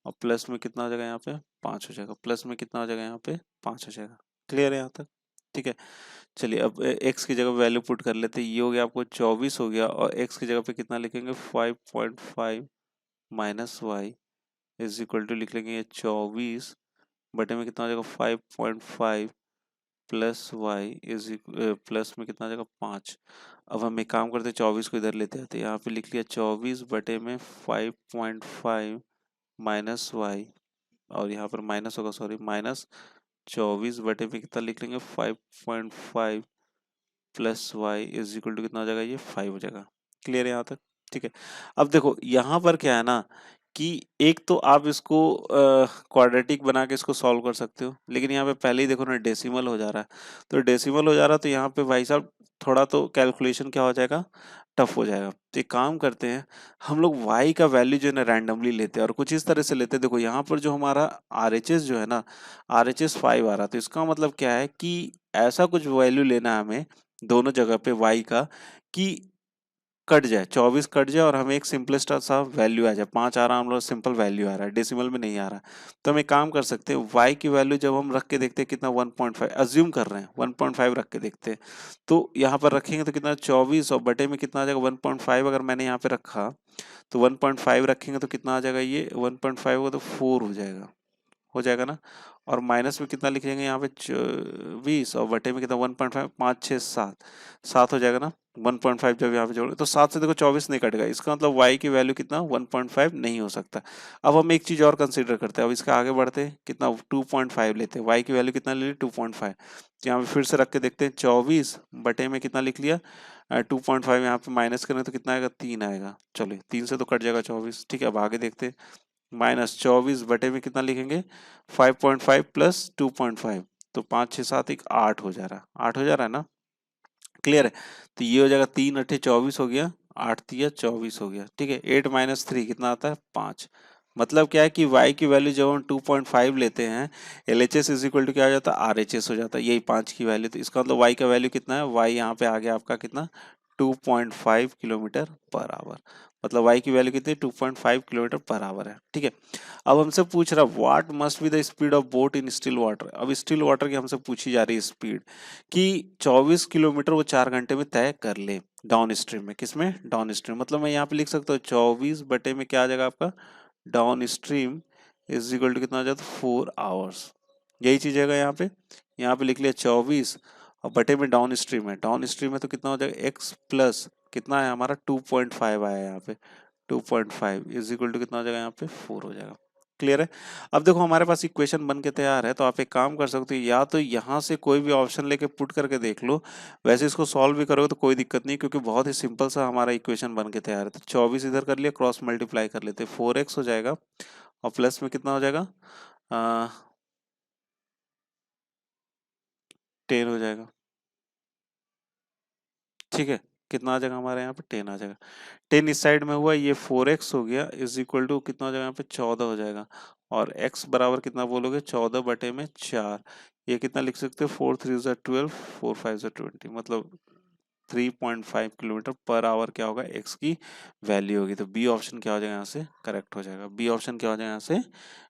Speaker 1: और प्लस में कितना हो जाएगा यहाँ पे, 5 हो जाएगा। प्लस में कितना हो जाएगा यहाँ पे, 5 हो जाएगा। क्लियर है यहाँ तक। ठीक है। चलिए अब एक्स की जगह वैल्यू पुट कर लेते हैं। ये हो गया आपको 24 हो गया, और एक्स की जगह पे कितना लिखेंगे, 5.5 minus Y is equal to लिख लेंगे 24 बटे में कितना हो जाएगा, 5.5 प्लस वाई इज प्लस में कितना आ जाएगा, 5। अब हम एक काम करते हैं, 24 को इधर लेते आते हैं, यहाँ पे लिख लिया 24 बटे में 5.5 माइनस वाई, और यहाँ पर माइनस होगा, सॉरी, माइनस 24 बटे में कितना लिख लेंगे, 5.5 plus Y is equal to कितना हो जाएगा, ये 5 हो जाएगा। क्लियर है यहाँ तक। ठीक है। अब देखो यहाँ पर क्या है ना, कि एक तो आप इसको क्वाड्रेटिक बना के इसको सॉल्व कर सकते हो, लेकिन यहाँ पे पहले ही देखो ना डेसिमल हो जा रहा है, तो डेसिमल हो जा रहा है, तो यहाँ पे भाई साहब थोड़ा तो कैलकुलेशन क्या हो जाएगा, टफ हो जाएगा। तो एक काम करते हैं, हम लोग y का वैल्यू जो है ना रैंडमली लेते हैं, और कुछ इस तरह से लेते हैं। देखो यहाँ पर जो हमारा RHS जो है ना, RHS 5 आ रहा, तो इसका मतलब क्या है कि ऐसा कुछ वैल्यू लेना है हमें दोनों जगह पे y का, कि कट जाए, 24 कट जाए और हमें एक सिंपलेस्ट सा वैल्यू आ जाए। 5 आ रहा, हम लोग सिंपल वैल्यू आ रहा है, डेसिमल में नहीं आ रहा। तो हम एक काम कर सकते हैं, y की वैल्यू जब हम रख के देखते हैं कितना, 1.5 अज्यूम कर रहे हैं, 1.5 रख के देखते हैं। तो यहाँ पर रखेंगे तो कितना, 24, और बटे में कितना आ जाएगा, 1.5 अगर मैंने यहाँ पे रखा, तो 1.5 रखेंगे तो कितना आ जाएगा, ये 1.5 होगा तो 4 हो जाएगा ना। और माइनस में कितना लिखेंगे यहाँ पे, 24, और बटे में कितना, 1.5, 5 6 7, 7 हो जाएगा ना। 1.5 जब यहाँ पे जोड़े तो 7 से देखो 24 नहीं कटेगा, इसका मतलब y की वैल्यू कितना, 1.5 नहीं हो सकता। अब हम एक चीज और कंसीडर करते हैं, अब इसका आगे बढ़ते हैं, कितना 2.5 लेते हैं, y की वैल्यू कितना ले ली, 2.5। तो यहाँ पे फिर से रख के देखते हैं, 24 बटे में कितना लिख लिया, 2.5, यहाँ पे माइनस करें तो कितना आएगा, 3 आएगा। चलिए 3 से तो कट जाएगा 24। ठीक है। अब आगे देखते हैं, -24 बटे में कितना लिखेंगे, 5.5 प्लस 2.5, तो 5 6 7 एक 8 हो जा रहा है, 8 हो जा रहा है ना। क्लियर है। तो ये हो जाएगा 3 अट्ठे 24 हो गया, 8 तिया 24 हो गया। ठीक है। 8 माइनस 3 कितना आता है, 5। मतलब क्या है कि y की वैल्यू जब हम 2.5 लेते हैं, LHS इज इक्वल टू क्या हो जाता है, RHS हो जाता है, यही 5 की वैल्यू। तो इसका मतलब y का वैल्यू कितना है, y यहाँ पे आ गया आपका कितना, 2.5 किलोमीटर पर आवर। मतलब y की वैल्यू कितनी, 2.5 किलोमीटर पर आवर है। ठीक है। अब हमसे पूछ रहा what must be the speed of boat in still water. अब स्टिल वाटर की हमसे पूछी जा रही है स्पीड, कि 24 किलोमीटर वो 4 घंटे में तय कर ले डाउन स्ट्रीम में। किसमें, डाउन स्ट्रीम। मतलब मैं यहाँ पे लिख सकता हूँ 24 बटे में क्या आ जाएगा आपका, downstream is equal to कितना आ जाता है, 4 आवर्स। यही चीज है यहाँ पे लिख लिया 24, और बटे में डाउन स्ट्रीम है, डाउन स्ट्रीम है तो कितना हो जाएगा, एक्स प्लस कितना है हमारा, 2.5 आया यहाँ पे, 2.5 इज इक्वल टू कितना हो जाएगा, यहाँ पे 4 हो जाएगा। क्लियर है। अब देखो हमारे पास इक्वेशन बन के तैयार है, तो आप एक काम कर सकते हो, या तो यहाँ से कोई भी ऑप्शन लेके पुट करके देख लो, वैसे इसको सॉल्व भी करोगे तो कोई दिक्कत नहीं, क्योंकि बहुत ही सिंपल सा हमारा इक्वेशन बन के तैयार है। तो 24 इधर कर लिया, क्रॉस मल्टीप्लाई कर लेते, 4x हो जाएगा, और प्लस में कितना हो जाएगा, 10 हो जाएगा। ठीक है। कितना आ जाएगा हमारे यहाँ पे, 10 आ जाएगा। 10 इस साइड में हुआ, ये 4x हो गया इज इक्वल टू कितना हो जाएगा, यहाँ पे 14 हो जाएगा। और x बराबर कितना बोलोगे, 14 बटे में 4। ये कितना लिख सकते हो, 4 3 ज़ा 12, 4 5 ज़ा 20, मतलब 3.5 किलोमीटर पर आवर क्या होगा, x की वैल्यू होगी। तो बी ऑप्शन क्या हो जाएगा, यहाँ से करेक्ट हो जाएगा। बी ऑप्शन क्या हो जाएगा, यहाँ से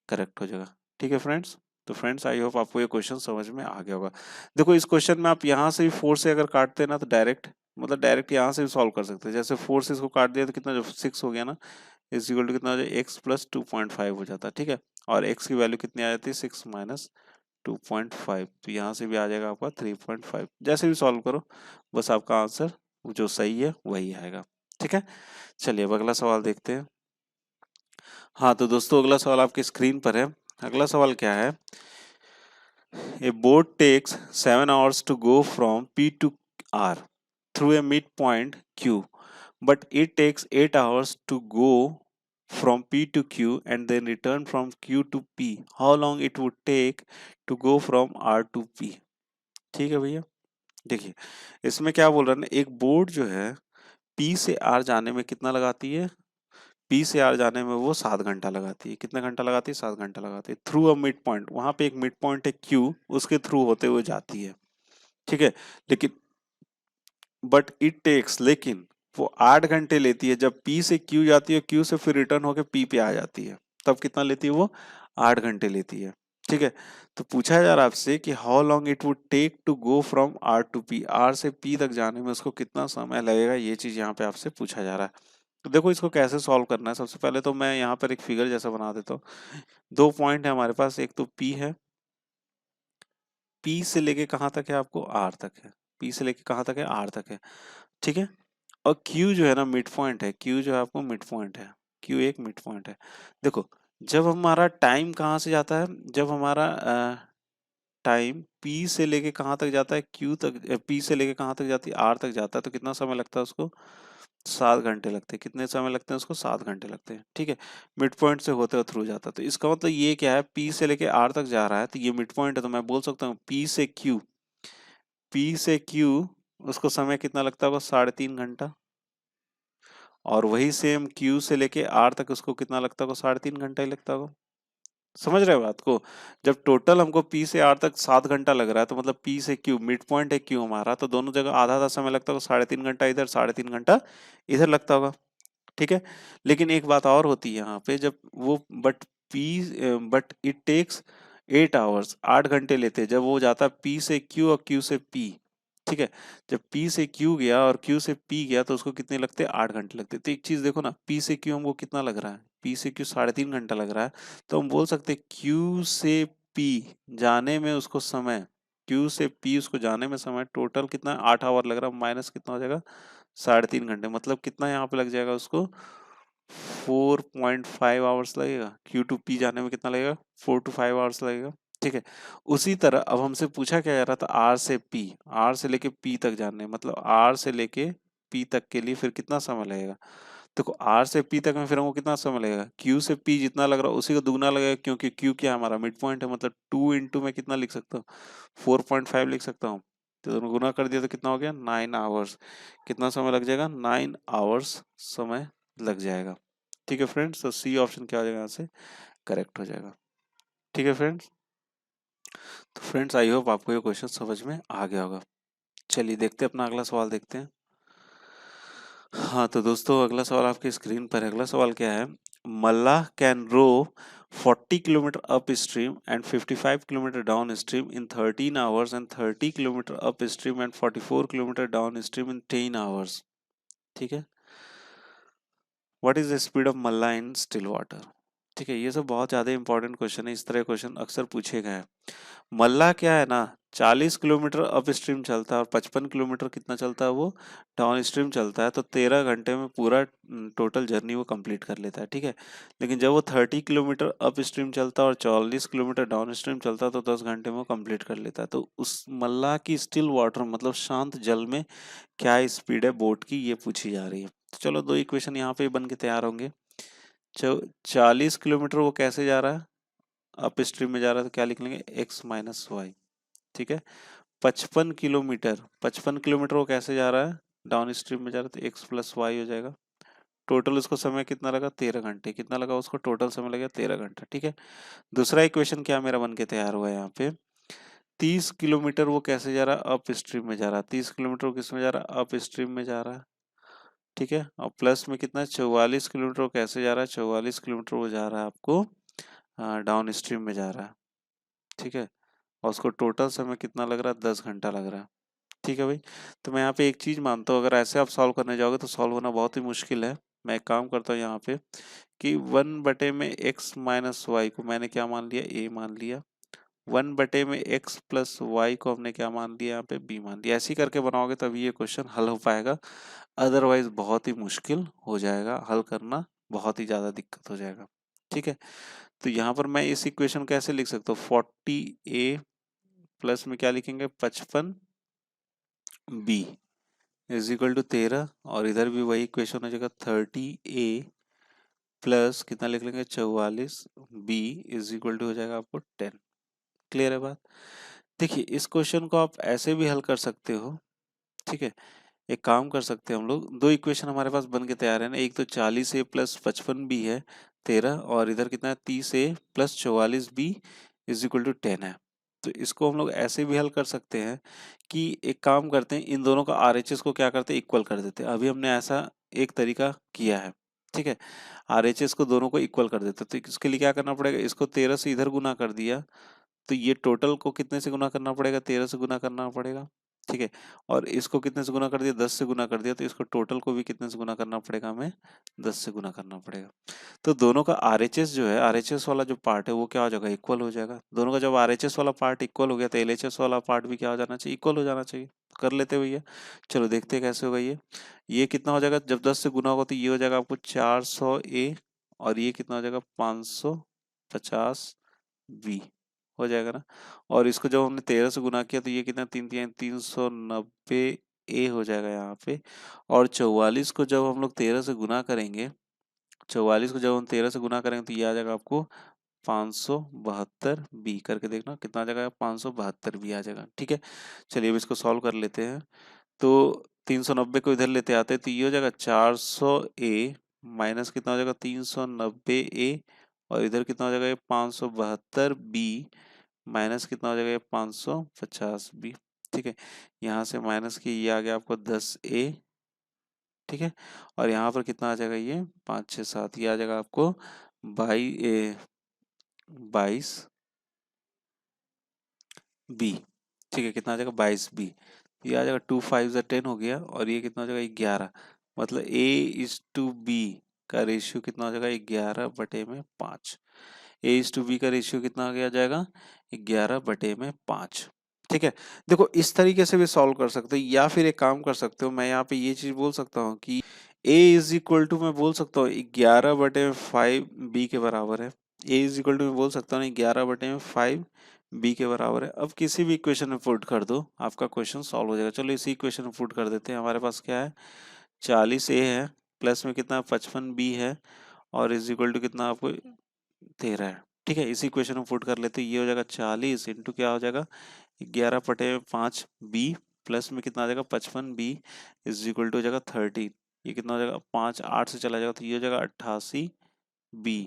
Speaker 1: करेक्ट हो जाएगा। ठीक है फ्रेंड्स। तो फ्रेंड्स आई होप आपको ये क्वेश्चन समझ में आ गया होगा। देखो इस क्वेश्चन में आप यहाँ से भी 4 से अगर काटते हैं ना, तो डायरेक्ट यहाँ से भी सॉल्व कर सकते हैं। जैसे 4 से इसको काट दिया तो कितना, जो 6 हो गया ना, इज इक्वल टू कितना हो जाए, x प्लस 2.5 हो जाता है। ठीक है। और x की वैल्यू कितनी आ जाती है, 6 माइनस 2.5, तो यहाँ से भी आ जाएगा आपका 3.5। जैसे भी सॉल्व करो बस आपका आंसर जो सही है वही आएगा। ठीक है, चलिए अब अगला सवाल देखते हैं। हाँ तो दोस्तों अगला सवाल आपकी स्क्रीन पर है। अगला सवाल क्या है, A boat takes 7 hours to go from P to R through a midpoint Q, but it takes 8 hours to go from P to Q and then return from Q to P. How long it would take to go from R to P? ठीक है भैया, देखिए इसमें क्या बोल रहा है ना, एक बोट जो है P से R जाने में कितना लगाती है, P से R जाने में वो 7 घंटा लगाती है। कितना घंटा लगाती है, 7 घंटा लगाती है। थ्रू अ मिड पॉइंट, वहां पे एक मिड पॉइंट है Q, उसके थ्रू होते हुए जाती है। ठीक है, लेकिन बट इट टेक्स, लेकिन वो 8 घंटे लेती है। जब P से Q जाती है, Q से फिर रिटर्न होकर P पे आ जाती है, तब कितना लेती है वो, 8 घंटे लेती है। ठीक है, तो पूछा जा रहा है आपसे कि how long it would take to go from R to P, R से P तक जाने में उसको कितना समय लगेगा, ये चीज यहाँ पे आपसे पूछा जा रहा है। तो देखो इसको कैसे सॉल्व करना है, सबसे पहले तो मैं यहाँ पर एक फिगर जैसा बना देता हूँ। 2 पॉइंट है हमारे पास, एक तो P है, P से लेके कहाँ तक है आपको, R तक है। P से लेके कहाँ तक है, R तक है। ठीक है, और Q जो है ना मिड पॉइंट है, Q जो है आपको मिड पॉइंट है, Q एक मिड पॉइंट है। देखो जब हमारा टाइम कहाँ से जाता है, जब हमारा टाइम P से लेके कहाँ तक जाता है, Q तक, P से लेके कहाँ तक जाती है, R तक जाता है, तो कितना समय लगता है उसको, 7 घंटे लगते हैं। कितने समय लगते हैं उसको, 7 घंटे लगते हैं। ठीक है, मिड पॉइंट से होते हुए थ्रू जाता है। तो इसका मतलब ये क्या है, P से लेके R तक जा रहा है तो ये मिड पॉइंट है, तो मैं बोल सकता हूँ P से Q उसको समय कितना लगता होगा, 3.5 घंटा। और वही सेम Q से लेके R तक उसको कितना लगता होगा, 3.5 घंटा ही लगता होगा। समझ रहे हो बात को, जब टोटल हमको P से R तक 7 घंटा लग रहा है, तो मतलब P से Q मिड पॉइंट है Q हमारा, तो दोनों जगह आधा आधा समय लगता होगा, 3.5 घंटा इधर, 3.5 घंटा इधर लगता होगा। ठीक है, लेकिन एक बात और होती है यहाँ पे, जब वो बट इट टेक्स 8 आवर्स, 8 घंटे लेते हैं जब वो जाता है P से Q और Q से P। ठीक है, जब P से Q गया और Q से P गया तो उसको कितने लगते हैं, 8 घंटे लगते हैं। तो एक चीज देखो ना, P से Q हमको कितना लग रहा है, P से Q 3.5 घंटा लग रहा है, तो हम बोल सकते हैं Q से P जाने में उसको समय, Q से P उसको जाने में समय टोटल कितना, 8 आवर लग रहा है, माइनस कितना हो जाएगा, 3.5 घंटे। मतलब कितना यहाँ पे लग जाएगा उसको, 4.5 आवर्स लगेगा। Q to P जाने में कितना लगेगा, 4 to 5 आवर्स लगेगा। ठीक है, उसी तरह अब हमसे पूछा क्या जा रहा था, R से P, R से लेके P तक जाने, मतलब R से लेके P तक के लिए फिर कितना समय लगेगा। देखो R से P तक में फिर हमको कितना समय लगेगा, Q से P जितना लग रहा है उसी का दुगना लगेगा, क्योंकि Q क्या है हमारा मिड पॉइंट है, मतलब 2 इंटू में कितना लिख सकता हूँ, 4.5 लिख सकता हूँ। तो दोनों गुना कर दिया तो कितना हो गया, 9 आवर्स। कितना समय लग जाएगा, 9 आवर्स समय लग जाएगा। ठीक है फ्रेंड्स, तो सी ऑप्शन क्या हो जाएगा यहाँ से, करेक्ट हो जाएगा। ठीक है फ्रेंड्स, तो फ्रेंड्स आई होप आपको ये क्वेश्चन समझ में आ गया होगा। चलिए देखते हैं अपना अगला सवाल देखते हैं। हाँ तो दोस्तों अगला सवाल आपकी स्क्रीन पर है। अगला सवाल क्या है, मल्लाह can row 40 kilometre up stream and 55 kilometre down stream in 13 hours and 30 kilometre up stream and 44 kilometre down stream in 10 hours. ठीक है, what is the speed of मल्लाह इन स्टिल वाटर। ठीक है, ये सब बहुत ज्यादा इंपॉर्टेंट क्वेश्चन है, इस तरह क्वेश्चन अक्सर पूछे गए हैं। मल्लाह क्या है ना, 40 किलोमीटर अप स्ट्रीम चलता है और 55 किलोमीटर कितना चलता है वो, डाउन स्ट्रीम चलता है, तो 13 घंटे में पूरा टोटल जर्नी वो कंप्लीट कर लेता है। ठीक है, लेकिन जब वो 30 किलोमीटर अप स्ट्रीम चलता है और 40 किलोमीटर डाउन स्ट्रीम चलता है तो 10 घंटे में वो कंप्लीट कर लेता है। तो उस मल्लाह की स्टिल वाटर मतलब शांत जल में क्या स्पीड है बोट की, ये पूछी जा रही है। तो चलो दो इक्वेशन यहाँ पे बन के तैयार होंगे। 40 किलोमीटर वो कैसे जा रहा है, अप स्ट्रीम में जा रहा है, तो क्या लिख लेंगे, एक्स माइनस वाई। ठीक है, 55 किलोमीटर वो कैसे जा रहा है, डाउन स्ट्रीम में जा रहा है, तो एक्स प्लस वाई हो जाएगा। टोटल उसको समय कितना लगा, 13 घंटे। कितना लगा उसको, टोटल समय लगा 13 घंटा। ठीक है, दूसरा इक्वेशन क्या मेरा बन के तैयार हुआ है यहाँ पे, 30 किलोमीटर वो कैसे जा रहा है, अप स्ट्रीम में जा रहा है। 30 किलोमीटर वो किस में जा रहा है, अप स्ट्रीम में जा रहा है। ठीक है, और प्लस में कितना, 44 किलोमीटर वो कैसे जा रहा है, 44 किलोमीटर वो जा रहा है आपको डाउन स्ट्रीम में जा रहा है। ठीक है, और उसको टोटल समय कितना लग रहा है, 10 घंटा लग रहा है। ठीक है भाई, तो मैं यहाँ पे एक चीज मानता हूँ, अगर ऐसे आप सॉल्व करने जाओगे तो सॉल्व होना बहुत ही मुश्किल है। मैं एक काम करता हूँ यहाँ पे कि 1/में एक्स माइनस वाई को मैंने क्या मान लिया, ए मान लिया। 1/में x प्लस वाई को हमने क्या मान लिया, यहाँ पे b मान लिया। ऐसे ही करके बनाओगे तभी ये क्वेश्चन हल हो पाएगा, अदरवाइज बहुत ही मुश्किल हो जाएगा, हल करना बहुत ही ज्यादा दिक्कत हो जाएगा। ठीक है, तो यहाँ पर मैं इस इक्वेशन को ऐसे लिख सकता हूँ, 40a प्लस में क्या लिखेंगे 55b इज इक्वल टू 13, और इधर भी वही इक्वेशन हो जाएगा 30a प्लस कितना लिख लेंगे 44b इज इक्वल टू हो जाएगा आपको 10। क्लियर है बात? देखिए इस क्वेश्चन को आप ऐसे भी हल कर सकते हो। ठीक है, एक काम कर सकते हैं हम लोग, दो इक्वेशन हमारे पास बन के तैयार है ना, एक तो 40a प्लस 55b है 13, और इधर कितना है 30a plus 44b is equal to 10 है। तो इसको हम लोग ऐसे भी हल कर सकते हैं कि एक काम करते हैं, इन दोनों का RHS को क्या करते हैं इक्वल कर देते हैं। अभी हमने ऐसा एक तरीका किया है। ठीक है, RHS को दोनों को इक्वल कर देते हैं। तो इसके लिए क्या करना पड़ेगा, इसको 13 से इधर गुना कर दिया, तो ये टोटल को कितने से गुना करना पड़ेगा 13 से गुना करना पड़ेगा। ठीक है, और इसको कितने से गुना कर दिया 10 से गुना कर दिया, तो इसको टोटल को भी कितने से गुना करना पड़ेगा, हमें 10 से गुना करना पड़ेगा। तो दोनों का RHS जो है, RHS वाला जो पार्ट है वो क्या हो जाएगा इक्वल हो जाएगा। दोनों का जब RHS वाला पार्ट इक्वल हो गया तो LHS वाला पार्ट भी क्या हो जाना चाहिए, इक्वल हो जाना चाहिए। कर लेते हैं भैया, चलो देखते हैं कैसे होगा ये कितना हो जाएगा, जब 10 से गुना होगा तो ये हो जाएगा आपको 400a, और ये कितना हो जाएगा 550b हो जाएगा ना। और इसको जब हमने 13 से गुना किया तो ये कितना 390a हो जाएगा यहाँ पे। और 44 को जब हम लोग 13 से गुना करेंगे, 44 को जब हम 13 से गुना करेंगे तो ये आ जाएगा आपको 572b, करके देखना कितना आ जाएगा 572b आ जाएगा। ठीक है, चलिए अब इसको सॉल्व कर लेते हैं। तो 390 को इधर लेते आते हैं तो ये हो जाएगा 400a माइनस कितना हो जाएगा 390a, और इधर कितना हो जाएगा ये 572b माइनस कितना हो जाएगा ये 550b। ठीक है, यहाँ से माइनस की ये आ गया आपको 10a। ठीक है, और यहाँ पर कितना आ जाएगा ये 5 6 7, ये आ जाएगा आपको 22b। ठीक है, कितना आ जाएगा 22b, ये आ जाएगा 2 5 10 हो गया, और ये कितना हो जाएगा 11, मतलब A/B का रेशियो कितना हो जाएगा 11/5। A/B का रेशियो कितना आ गया जाएगा 11/5। ठीक है, देखो इस तरीके से भी सॉल्व कर सकते हो, या फिर एक काम कर सकते हो, मैं यहाँ पे ये चीज बोल सकता हूँ कि A इज इक्वल टू, मैं बोल सकता हूँ 11/5b के बराबर है। A इज इक्वल टू मैं बोल सकता हूँ 11/5b के बराबर है। अब किसी भी इक्वेशन में पुट कर दो, आपका क्वेश्चन सॉल्व हो जाएगा। चलो इसी इक्वेशन में पुट कर देते हैं। हमारे पास क्या है 40a है, प्लस में कितना 55b है, और इज इक्वल टू कितना आपको 13 है। ठीक है, इसी इक्वेशन में पुट कर लेते हैं। ये हो जाएगा 40 इंटू क्या हो जाएगा 11/5b, प्लस में कितना आ जाएगा 55b इज इक्वल टू हो जाएगा 13। ये कितना हो जाएगा 5 8 से चला जाएगा तो ये हो जाएगा 88b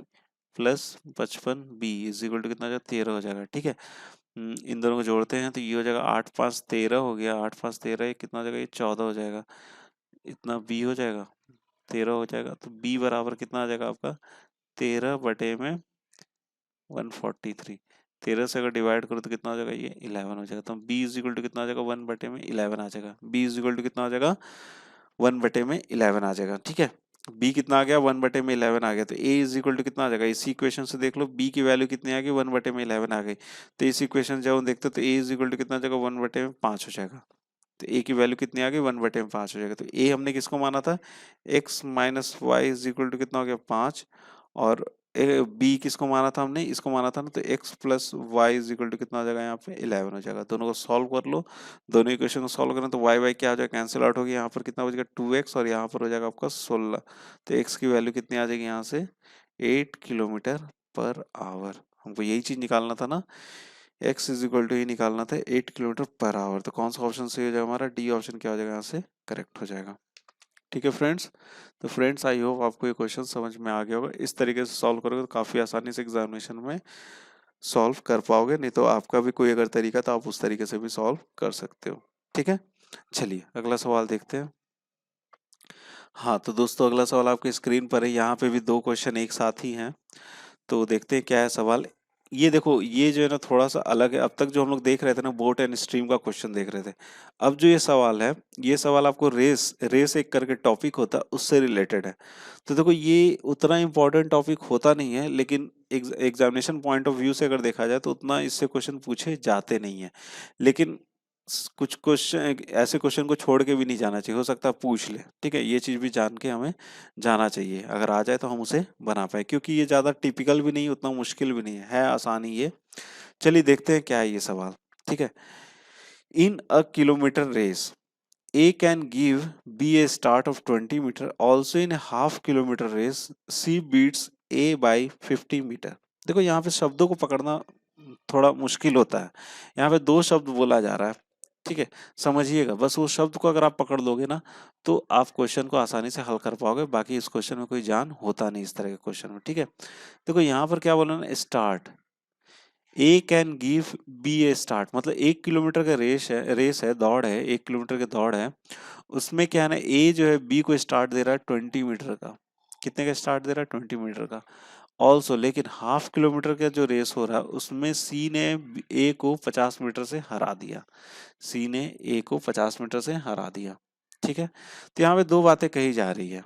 Speaker 1: plus 55b is equal to कितना हो जाएगा 13 हो जाएगा। ठीक है, इन दोनों को जोड़ते हैं तो ये हो जाएगा 8 5 13 हो गया, 8 5 13, ये कितना हो जाएगा ये 14 हो जाएगा, इतना b हो जाएगा 13 हो जाएगा। तो b बराबर कितना आ जाएगा आपका 13/143। 13 से अगर डिवाइड करो तो कितना हो जाएगा ये 11 हो जाएगा। तो b इज इक्वल टू कितना आ जाएगा 1/11 आ जाएगा। b इज इक्वल टू कितना आ जाएगा 1/11 आ जाएगा। ठीक है, b कितना आ गया 1/11 आ गया। तो a इज इक्वल टू कितना आ जाएगा, इसी इक्वेशन से देख लो b की वैल्यू कितनी आ गई 1/11 आ गई। तो इस इक्वेशन जब हम देखते हैं तो a इज इक्वल टू कितना आ जाएगा 1/5 हो जाएगा। तो a की वैल्यू कितनी आ गई 1/5 हो जाएगा। तो a हमने किसको माना था x minus Y is equal to कितना हो गया 5, और b किसको माना था हमने, इसको माना था ना, तो x plus Y is equal to कितना हो जाएगा यहाँ पे 11 हो जाएगा। दोनों को सॉल्व कर लो, दोनों इक्वेशन को सॉल्व करें तो y क्या हो जाएगा कैंसिल आउट हो गया। यहाँ पर कितना हो जाएगा 2x, और यहाँ पर हो जाएगा आपका 16। तो x की वैल्यू कितनी आ जाएगी यहाँ से 8 किलोमीटर पर आवर। हमको यही चीज निकालना था ना, x इज इक्वल टू ये निकालना था 8 किलोमीटर पर आवर। तो कौन सा ऑप्शन सही हो जाएगा हमारा, डी ऑप्शन क्या हो जाएगा यहाँ से करेक्ट हो जाएगा। ठीक है फ्रेंड्स, तो फ्रेंड्स आई होप आपको ये क्वेश्चन समझ में आ गया होगा। इस तरीके से सॉल्व करोगे तो काफी आसानी से एग्जामिनेशन में सॉल्व कर पाओगे, नहीं तो आपका भी कोई अगर तरीका तो आप उस तरीके से भी सॉल्व कर सकते हो। ठीक है, चलिए अगला सवाल देखते हैं। हाँ तो दोस्तों अगला सवाल आपके स्क्रीन पर है, यहाँ पे भी दो क्वेश्चन एक साथ ही हैं। तो देखते हैं क्या है सवाल। ये देखो, ये जो है ना थोड़ा सा अलग है। अब तक जो हम लोग देख रहे थे ना, बोट एंड स्ट्रीम का क्वेश्चन देख रहे थे। अब जो ये सवाल है, ये सवाल आपको रेस रेस एक करके टॉपिक होता है, उससे रिलेटेड है। तो देखो, ये उतना इम्पोर्टेंट टॉपिक होता नहीं है, लेकिन एग्जामिनेशन पॉइंट ऑफ व्यू से अगर देखा जाए तो उतना इससे क्वेश्चन पूछे जाते नहीं है। लेकिन कुछ क्वेश्चन, ऐसे क्वेश्चन को छोड़ के भी नहीं जाना चाहिए, हो सकता है पूछ ले। ठीक है, ये चीज भी जान के हमें जाना चाहिए, अगर आ जाए तो हम उसे बना पाए, क्योंकि ये ज्यादा टिपिकल भी नहीं, उतना मुश्किल भी नहीं है आसानी ये। चलिए देखते हैं क्या है ये सवाल। ठीक है, in a kilometre race A can give B a start of 20 meter. Also in a half kilometer race, C beats A by 50 metre. देखो, यहाँ पे शब्दों को पकड़ना थोड़ा मुश्किल होता है। यहाँ पे दो शब्द बोला जा रहा है। ठीक है, समझिएगा, बस वो शब्द को अगर आप पकड़ लोगे ना, तो आप क्वेश्चन को आसानी से हल कर पाओगे। बाकी इस क्वेश्चन में कोई जान होता नहीं इस तरह के क्वेश्चन में। ठीक है, देखो यहाँ पर क्या बोला ना, start. A can give B a start, मतलब 1 किलोमीटर का रेस है, दौड़ है, 1 किलोमीटर की दौड़ है। उसमें क्या है ना, ए जो है बी को स्टार्ट दे रहा है 20 मीटर का। कितने का स्टार्ट दे रहा है? 20 मीटर का। ऑल्सो, लेकिन हाफ किलोमीटर का जो रेस हो रहा है उसमें सी ने ए को 50 मीटर से हरा दिया। सी ने ए को 50 मीटर से हरा दिया। ठीक है, तो यहाँ पे दो बातें कही जा रही है।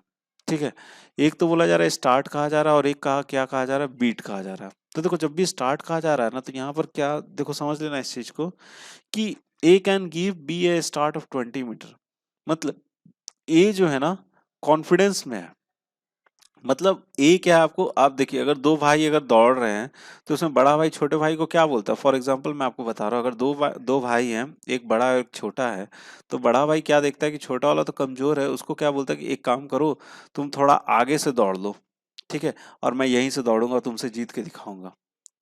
Speaker 1: ठीक है, एक तो बोला जा रहा है स्टार्ट कहा जा रहा है, और एक कहा क्या कहा जा रहा है, बीट कहा जा रहा है। तो देखो, जब भी स्टार्ट कहा जा रहा है ना, तो यहाँ पर क्या, देखो समझ लेना इस चीज को, कि A can give B a start of 20 metre. मतलब ए जो है ना, कॉन्फिडेंस में है। मतलब ए क्या है, आपको, आप देखिए, अगर दो भाई अगर दौड़ रहे हैं, तो उसमें बड़ा भाई छोटे भाई को क्या बोलता है? फॉर एग्जांपल मैं आपको बता रहा हूँ, अगर दो भाई हैं, एक बड़ा और एक छोटा है, तो बड़ा भाई क्या देखता है कि छोटा वाला तो कमजोर है, उसको क्या बोलता है कि एक काम करो, तुम थोड़ा आगे से दौड़ लो। ठीक है, और मैं यहीं से दौड़ूंगा, तुमसे जीत के दिखाऊंगा।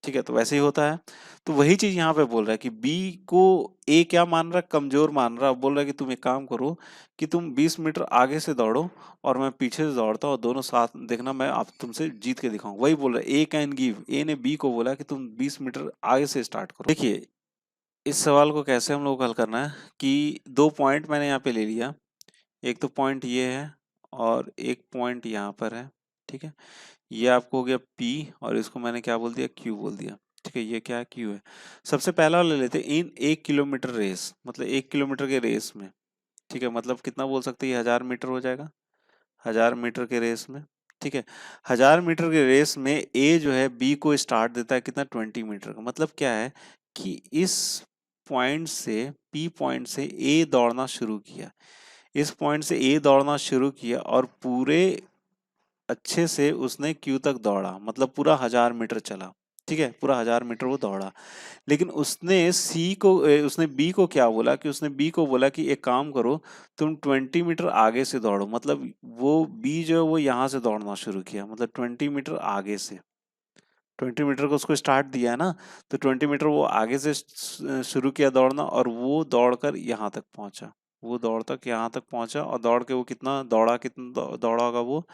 Speaker 1: ठीक है, तो वैसे ही होता है। तो वही चीज यहाँ पे बोल रहा है कि बी को ए क्या मान रहा है, कमजोर मान रहा है। बोल रहा है कि तुम एक काम करो, कि तुम 20 मीटर आगे से दौड़ो, और मैं पीछे से दौड़ता हूँ, दोनों साथ देखना, मैं आप तुमसे जीत के दिखाऊंगा। वही बोल रहा है, ए कैन गिव, ए ने बी को बोला कि तुम 20 मीटर आगे से स्टार्ट करो। देखिए, इस सवाल को कैसे हम लोग को हल करना है, कि दो पॉइंट मैंने यहाँ पे ले लिया। एक तो पॉइंट ये है, और एक पॉइंट यहाँ पर है। ठीक है, ये आपको हो गया P, और इसको मैंने क्या बोल दिया, Q बोल दिया। ठीक है, ये क्या है, Q है। सबसे पहला ले लेते हैं, इन 1 किलोमीटर रेस, मतलब 1 किलोमीटर के रेस में। ठीक है, मतलब कितना बोल सकते हैं, ये 1000 मीटर हो जाएगा, 1000 मीटर के रेस में। ठीक है, 1000 मीटर के रेस में A जो है B को स्टार्ट देता है कितना, 20 मीटर का। मतलब क्या है, कि इस पॉइंट से, P पॉइंट से A दौड़ना शुरू किया। इस पॉइंट से A दौड़ना शुरू किया, और पूरे अच्छे से उसने क्यू तक दौड़ा, मतलब पूरा 1000 मीटर चला। ठीक है, पूरा 1000 मीटर वो दौड़ा। लेकिन उसने बी को क्या बोला, कि उसने बी को बोला कि एक काम करो, तुम 20 मीटर आगे से दौड़ो। मतलब वो बी जो है वो यहाँ से दौड़ना शुरू किया, मतलब 20 मीटर आगे से। 20 मीटर को उसको स्टार्ट दिया है ना, तो 20 मीटर वो आगे से शुरू किया दौड़ना, और वो दौड़कर यहाँ तक पहुंचा। वो दौड़ तक यहाँ तक पहुंचा, और दौड़ के वो कितना दौड़ा, दौड़ा होगा वो,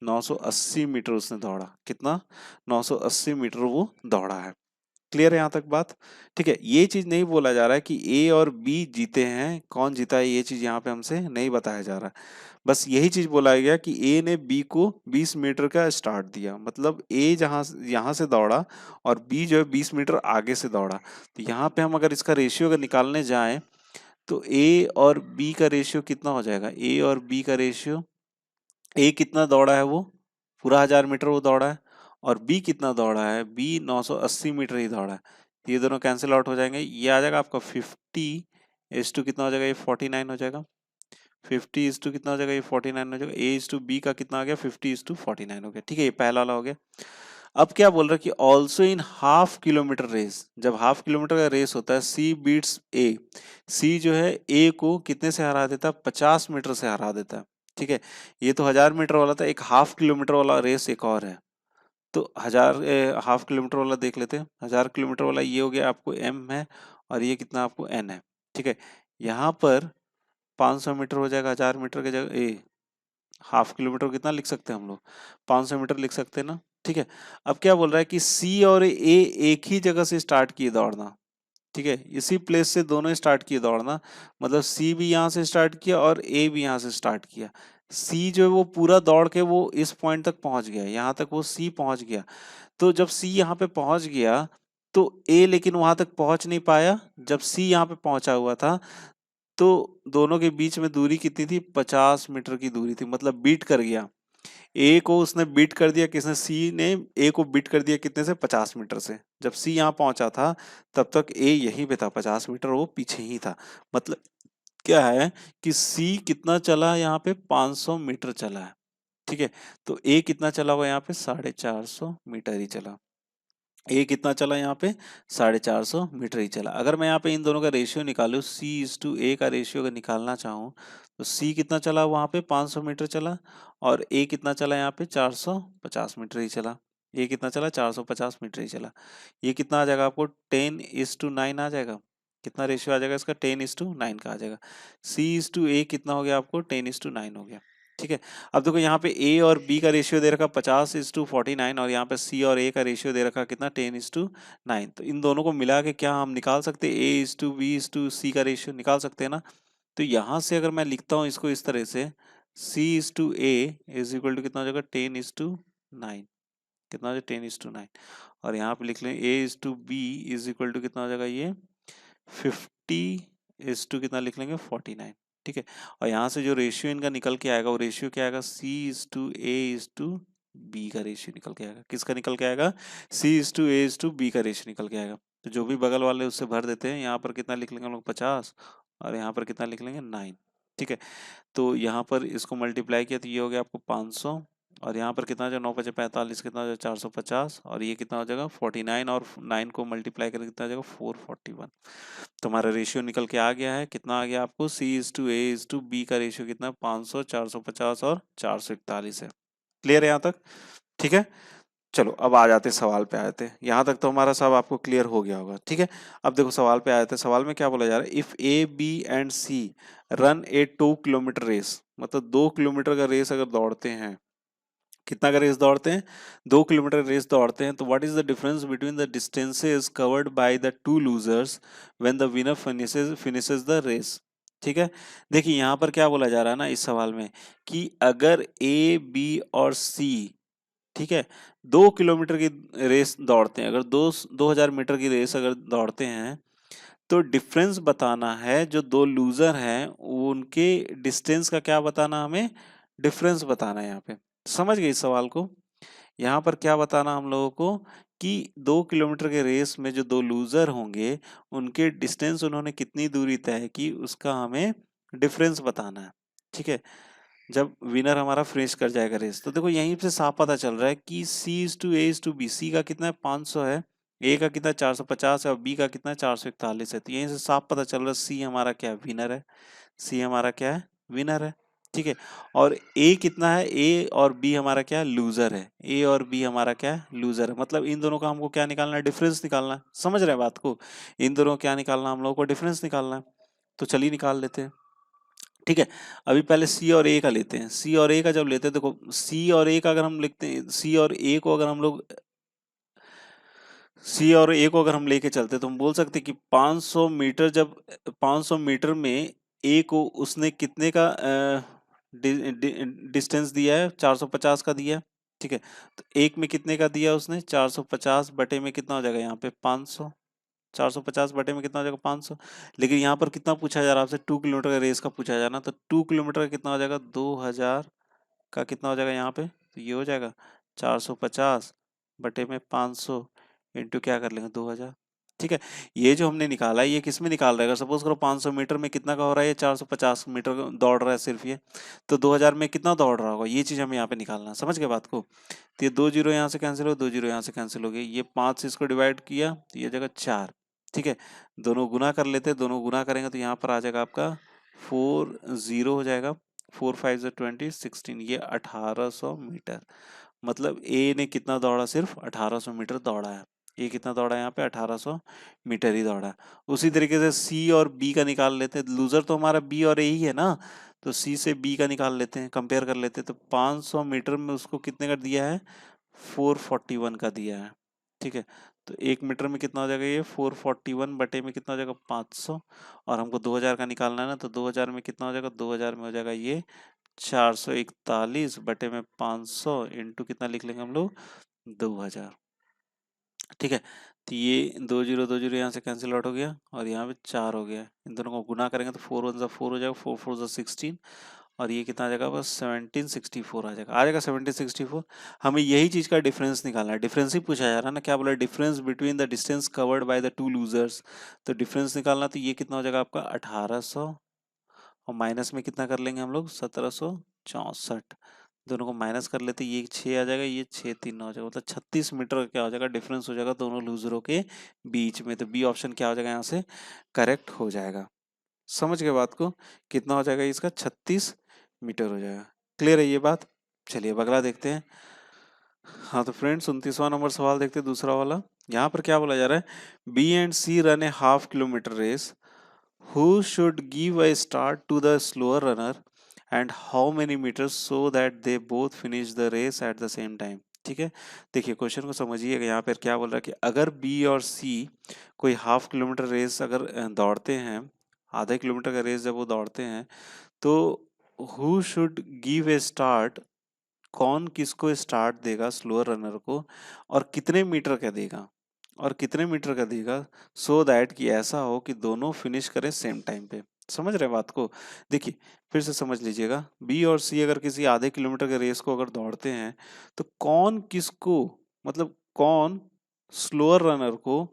Speaker 1: 980 मीटर उसने दौड़ा। कितना? 980 मीटर वो दौड़ा है। क्लियर है यहाँ तक बात? ठीक है, ये चीज नहीं बोला जा रहा है कि ए और बी जीते हैं, कौन जीता है, ये चीज यहाँ पे हमसे नहीं बताया जा रहा है। बस यही चीज बोला गया कि ए ने बी को 20 मीटर का स्टार्ट दिया, मतलब ए जहां यहाँ से दौड़ा, और बी जो है 20 मीटर आगे से दौड़ा। तो यहाँ पे हम अगर इसका रेशियो अगर निकालने जाएं, तो ए और बी का रेशियो कितना हो जाएगा, ए और बी का रेशियो, ए कितना दौड़ा है, वो पूरा 1000 मीटर वो दौड़ा है, और बी कितना दौड़ा है, बी 980 मीटर ही दौड़ा है। ये दोनों कैंसिल आउट हो जाएंगे, ये आ जाएगा आपका 50 इज टू कितना हो जाएगा, ये 49 हो जाएगा। 50 इज टू कितना हो जाएगा, ये 49 हो जाएगा। ए इज टू बी का कितना आ गया, 50 इज टू 49 हो गया। ठीक है, ये पहला वाला हो गया। अब क्या बोल रहा है, कि also in half kilometre race, जब हाफ किलोमीटर का रेस होता है, सी बीट्स ए, सी जो है ए को कितने से हरा देता है, 50 मीटर से हरा देता है। ठीक है, ये तो 1000 मीटर वाला था, एक हाफ किलोमीटर वाला रेस एक और है। तो हाफ किलोमीटर वाला देख लेते हैं। 1000 किलोमीटर वाला ये हो गया आपको एम है, और ये कितना आपको एन है। ठीक है, यहाँ पर 500 मीटर हो जाएगा, 1000 मीटर की जगह ए, हाफ किलोमीटर कितना लिख सकते हैं हम लोग, 500 मीटर लिख सकते हैं ना। ठीक है, अब क्या बोल रहा है, कि सी और ए एक ही जगह से स्टार्ट किए दौड़ना। ठीक है, इसी प्लेस से दोनों स्टार्ट किए दौड़ना, मतलब सी भी यहाँ से स्टार्ट किया, और ए भी यहाँ से स्टार्ट किया। सी जो है वो पूरा दौड़ के वो इस पॉइंट तक पहुंच गया, यहाँ तक वो सी पहुंच गया। तो जब सी यहाँ पे पहुंच गया, तो ए लेकिन वहां तक पहुंच नहीं पाया। जब सी यहाँ पे पहुंचा हुआ था तो दोनों के बीच में दूरी कितनी थी, 50 मीटर की दूरी थी, मतलब बीट कर गया। ए को उसने बीट कर दिया, किसने, सी ने ए को बीट कर दिया कितने से, 50 मीटर से। जब सी यहाँ पहुंचा था तब तक ए यहीं पे था, 50 मीटर वो पीछे ही था। मतलब क्या है कि सी कितना चला यहाँ पे, 500 मीटर चला है। ठीक है, तो ए कितना चला हुआ यहाँ पे, 450 मीटर ही चला। ए कितना चला यहाँ पे, 450 मीटर ही चला। अगर मैं यहाँ पे इन दोनों का रेशियो निकालूं, सी इज टू ए का रेशियो अगर निकालना चाहूँ, तो सी कितना चला वहाँ पे, 500 मीटर चला, और ए कितना चला यहाँ पे, 450 मीटर ही चला। ये कितना चला, 450 मीटर ही चला। ये कितना आ जाएगा आपको, 10:9 आ जाएगा। कितना रेशियो आ जाएगा इसका, 10:9 का आ जाएगा। सी इज टू ए कितना हो गया आपको, 10:9 हो गया। ठीक है, अब देखो यहाँ पे ए और बी का रेशियो दे रखा 50:49, और यहाँ पे सी और ए का रेशियो दे रखा कितना, 10:9। तो इन दोनों को मिला के क्या हम निकाल सकते हैं, A is to B is to C का रेशियो निकाल सकते हैं ना। तो यहाँ से अगर मैं लिखता हूँ इसको इस तरह से, C is to A is equal to कितना हो जाएगा, 10:9। कितना हो जाएगा, 10:9। और यहाँ पे लिख लें A is to B is equal to कितना हो जाएगा ये, 50 कितना लिख लेंगे, 49। ठीक है, और यहाँ से जो रेशियो इनका निकल के आएगा वो रेशियो क्या आएगा, C is to A is to B का रेशियो निकल के आएगा। किसका निकल के आएगा, C is to A is to B का रेशियो निकल के आएगा। तो जो भी बगल वाले उससे भर देते हैं, यहाँ पर कितना लिख लेंगे हम लोग, 50, और यहाँ पर कितना लिख लेंगे, 9। ठीक है, तो यहाँ पर इसको मल्टीप्लाई किया तो ये हो गया आपको 500, और यहाँ पर कितना हो जाएगा, 9×5=45, कितना हो जाएगा, 450, और ये कितना हो जाएगा 49, और 9 को मल्टीप्लाई करके कितना हो जाएगा, 441। तो हमारा रेशियो निकल के आ गया है, कितना आ गया आपको, C is to A is to B का रेशियो कितना, 500, 450 और 441 है। क्लियर है यहाँ तक? ठीक है, चलो अब आ जाते सवाल पे। आए थे यहाँ तक तो हमारा सब आपको क्लियर हो गया होगा। ठीक है, अब देखो सवाल पे आए थे। सवाल में क्या बोला जा रहा है, if A B and C run a 2 kilometre race, मतलब 2 किलोमीटर का रेस अगर दौड़ते हैं, कितना का रेस दौड़ते हैं, 2 किलोमीटर रेस दौड़ते हैं, तो what is the difference between the distances covered by the two losers when the winner finishes the race. ठीक है, देखिए यहाँ पर क्या बोला जा रहा है ना इस सवाल में, कि अगर ए बी और सी, ठीक है, 2 किलोमीटर की रेस दौड़ते हैं, अगर 2000 मीटर की रेस अगर दौड़ते हैं, तो डिफरेंस बताना है, जो दो लूजर हैं उनके डिस्टेंस का क्या बताना, हमें डिफरेंस बताना है। यहाँ पे समझ गए इस सवाल को? यहाँ पर क्या बताना हम लोगों को, कि 2 किलोमीटर के रेस में जो दो लूजर होंगे उनके डिस्टेंस, उन्होंने कितनी दूरी तय की, उसका हमें डिफरेंस बताना है। ठीक है, जब विनर हमारा फिनिश कर जाएगा रेस। तो देखो यहीं से साफ पता चल रहा है कि C is to A is to B, C का कितना है, 500 है, ए का कितना 450 है, और बी का कितना 441 है। तो यहीं से साफ पता चल रहा है सी हमारा क्या है, विनर है। सी हमारा क्या है, विनर है। ठीक है, और ए कितना है, ए और बी हमारा क्या है, लूजर है। ए और बी हमारा क्या है, लूजर है। मतलब इन दोनों का हमको क्या निकालना है, डिफरेंस निकालना है। समझ रहे हैं बात को? इन दोनों को क्या निकालना है, हम लोगों को डिफरेंस निकालना है। तो चलिए निकाल लेते हैं। ठीक है, अभी पहले सी और ए का लेते हैं। सी और ए का जब लेते हैं, देखो सी और ए का अगर हम लिखते हैं, सी और ए को अगर हम लोग, सी और ए को अगर हम लेके चलते तो हम बोल सकते हैं कि 500 मीटर, जब 500 मीटर में ए को उसने कितने का डिस्टेंस दिया है, 450 का दिया है। ठीक है, तो एक में कितने का दिया उसने, 450 बटे में कितना हो जाएगा यहाँ पे 500, 450 बटे में कितना हो जाएगा 500। लेकिन यहाँ पर कितना पूछा जा रहा है आपसे, 2 किलोमीटर का रेस का पूछा जा रहा है, तो 2 किलोमीटर का कितना हो जाएगा, 2000 का कितना हो जाएगा यहाँ पे, तो ये हो जाएगा 450 बटे में 500 इंटू क्या कर लेंगे, 2000। ठीक है, ये जो हमने निकाला है ये किस में निकाल रहा है, अगर सपोज करो 500 मीटर में कितना का हो रहा है, ये 450 मीटर दौड़ रहा है सिर्फ ये, तो 2000 में कितना दौड़ रहा होगा, ये चीज हमें यहाँ पे निकालना है। समझ गए बात को? तो ये 2 जीरो यहाँ से कैंसिल हो, 2 जीरो यहाँ से कैंसिल हो गए, ये 5 से इसको डिवाइड किया तो ये जगह 4। ठीक है, दोनों गुना कर लेते हैं, दोनों गुना करेंगे तो यहाँ पर आ जाएगा आपका 40 हो जाएगा, 4×5 = 20, 16, ये 1800 मीटर। मतलब ए ने कितना दौड़ा, सिर्फ 1800 मीटर दौड़ा है। ये कितना दौड़ा है यहाँ पे, 1800 मीटर ही दौड़ा है। उसी तरीके से सी और बी का निकाल लेते हैं, लूजर तो हमारा बी और ए ही है ना, तो सी से बी का निकाल लेते हैं, कंपेयर कर लेते हैं। तो 500 मीटर में उसको कितने का दिया है, 441 का दिया है। ठीक है, तो 1 मीटर में कितना हो जाएगा, ये 441 बटे में कितना हो जाएगा 500, और हमको 2000 का निकालना है ना, तो 2000 में कितना हो जाएगा, 2000 में हो जाएगा ये 441 बटे में 500 इंटू कितना लिख लेंगे हम लोग, 2000। ठीक है, तो ये 2 0 यहाँ से कैंसिल आउट हो गया और यहाँ पे 4 हो गया। इन दोनों को गुना करेंगे तो 4 1 4 हो जाएगा, 4 4 16 और ये कितना आ जाएगा, बस 1764 आ जाएगा 1764। हमें यही चीज का डिफरेंस निकालना है, डिफरेंस ही पूछा जा रहा है ना, क्या बोला, difference between the distance covered by the two losers. तो डिफरेंस निकालना, तो ये कितना हो जाएगा आपका 1800 और माइनस में कितना कर लेंगे हम लोग 1764। दोनों को माइनस कर लेते, ये 6 आ जाएगा, ये 6 3 हो जाएगा, मतलब 36 मीटर का क्या हो जाएगा, डिफरेंस हो जाएगा दोनों लूजरों के बीच में। तो बी ऑप्शन क्या हो जाएगा यहाँ से करेक्ट हो जाएगा। समझ गए बात को, कितना हो जाएगा इसका 36 मीटर हो जाएगा। क्लियर है ये बात। चलिए अब अगला देखते हैं। हाँ तो फ्रेंड्स 29वां नंबर सवाल देखते हैं, दूसरा वाला। यहाँ पर क्या बोला जा रहा है, B and C run a half kilometre race, who should give a start to the slower runner and how many meters so that they both finish the race at the same time। ठीक है, देखिए question को समझिएगा। यहाँ पर क्या बोल रहा है कि अगर बी और सी कोई हाफ किलोमीटर रेस अगर दौड़ते हैं, आधा किलोमीटर का रेस जब वो दौड़ते हैं, तो who should give a start, कौन किसको स्टार्ट देगा स्लोअर रनर को, और कितने मीटर का देगा, और कितने मीटर का देगा, सो दैट कि ऐसा हो कि दोनों फिनिश करें सेम टाइम पे। समझ रहे हैं बात को। देखिए फिर से समझ लीजिएगा, बी और सी अगर किसी आधे किलोमीटर के रेस को अगर दौड़ते हैं, तो कौन किसको, मतलब कौन स्लोअर रनर को,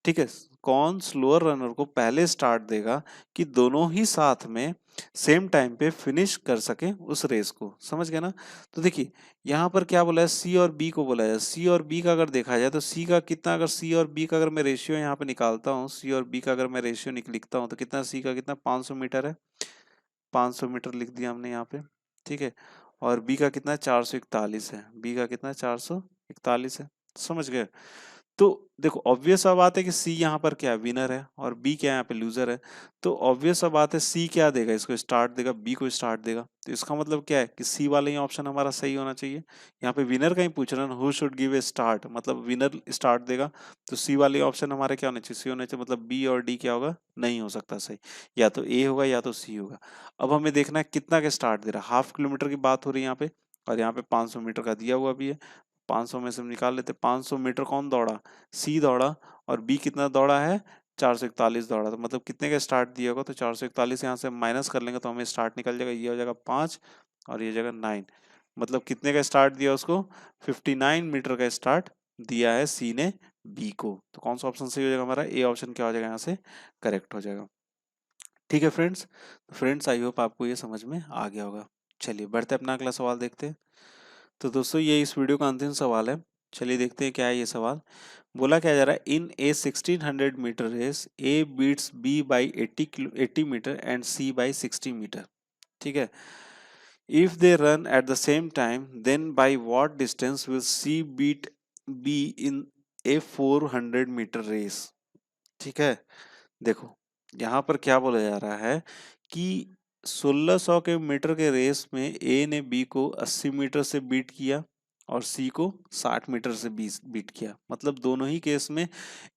Speaker 1: ठीक है, कौन स्लोअर रनर को पहले स्टार्ट देगा कि दोनों ही साथ में सेम टाइम पे फिनिश कर सके उस रेस को। समझ गए ना। तो देखिए यहाँ पर क्या बोला है, सी और बी को बोला है। सी और बी का अगर देखा जाए तो सी का कितना, अगर सी और बी का अगर मैं रेशियो यहाँ पे निकालता हूँ, सी और बी का अगर मैं रेशियो लिखता हूँ, तो कितना, सी का कितना 500 मीटर है, 500 मीटर लिख दिया हमने यहाँ पे। ठीक है, और बी का कितना है 441 है, बी का कितना है 441 है। समझ गए। तो देखो ऑब्वियस सा बात है कि सी यहाँ पर क्या विनर है और बी क्या यहाँ पे लूजर है। तो ऑब्वियस सा बात है सी क्या देगा, इसको स्टार्ट देगा, बी को स्टार्ट देगा। तो इसका मतलब क्या है कि सी वाला ही ऑप्शन हमारा सही होना चाहिए। यहाँ पे विनर का ही पूछ रहा है, who should give a start, मतलब विनर स्टार्ट देगा। तो सी वाले ऑप्शन हमारे क्या होने चाहिए, सी होने चाहिए, मतलब बी और डी क्या होगा, नहीं हो सकता सही, या तो ए होगा या तो सी होगा। अब हमें देखना है कितना का स्टार्ट दे रहा है, हाफ किलोमीटर की बात हो रही है यहाँ पे, और यहाँ पे 500 मीटर का दिया हुआ भी है। 500 में से हम निकाल लेते, 500 मीटर कौन दौड़ा, सी दौड़ा, और बी कितना दौड़ा है 441 दौड़ा। तो मतलब कितने का स्टार्ट दिया होगा, तो 441 यहाँ से माइनस कर लेंगे तो हमें स्टार्ट निकल जाएगा, ये हो जाएगा 5 और ये जगह 9। मतलब कितने का स्टार्ट दिया उसको, 59 मीटर का स्टार्ट दिया है सी ने बी को। तो कौन सा ऑप्शन सही हो जाएगा हमारा, ए ऑप्शन क्या हो जाएगा यहाँ से करेक्ट हो जाएगा। ठीक है फ्रेंड्स, तो फ्रेंड्स आई होप आपको ये समझ में आ गया होगा। चलिए बढ़ते अपना अगला सवाल देखते हैं। तो दोस्तों ये इस वीडियो का अंतिम सवाल है। चलिए देखते हैं क्या है ये सवाल। बोला क्या जा रहा है, in a 1600 metre race A beats B by 80 metre and C by 60 metre. ठीक है, if they run at the same time then by what distance will C beat B in a 400 metre race. ठीक है, देखो यहाँ पर क्या बोला जा रहा है कि 1600 के मीटर के रेस में ए ने बी को 80 मीटर से बीट किया और सी को 60 मीटर से बीट किया। मतलब दोनों ही केस में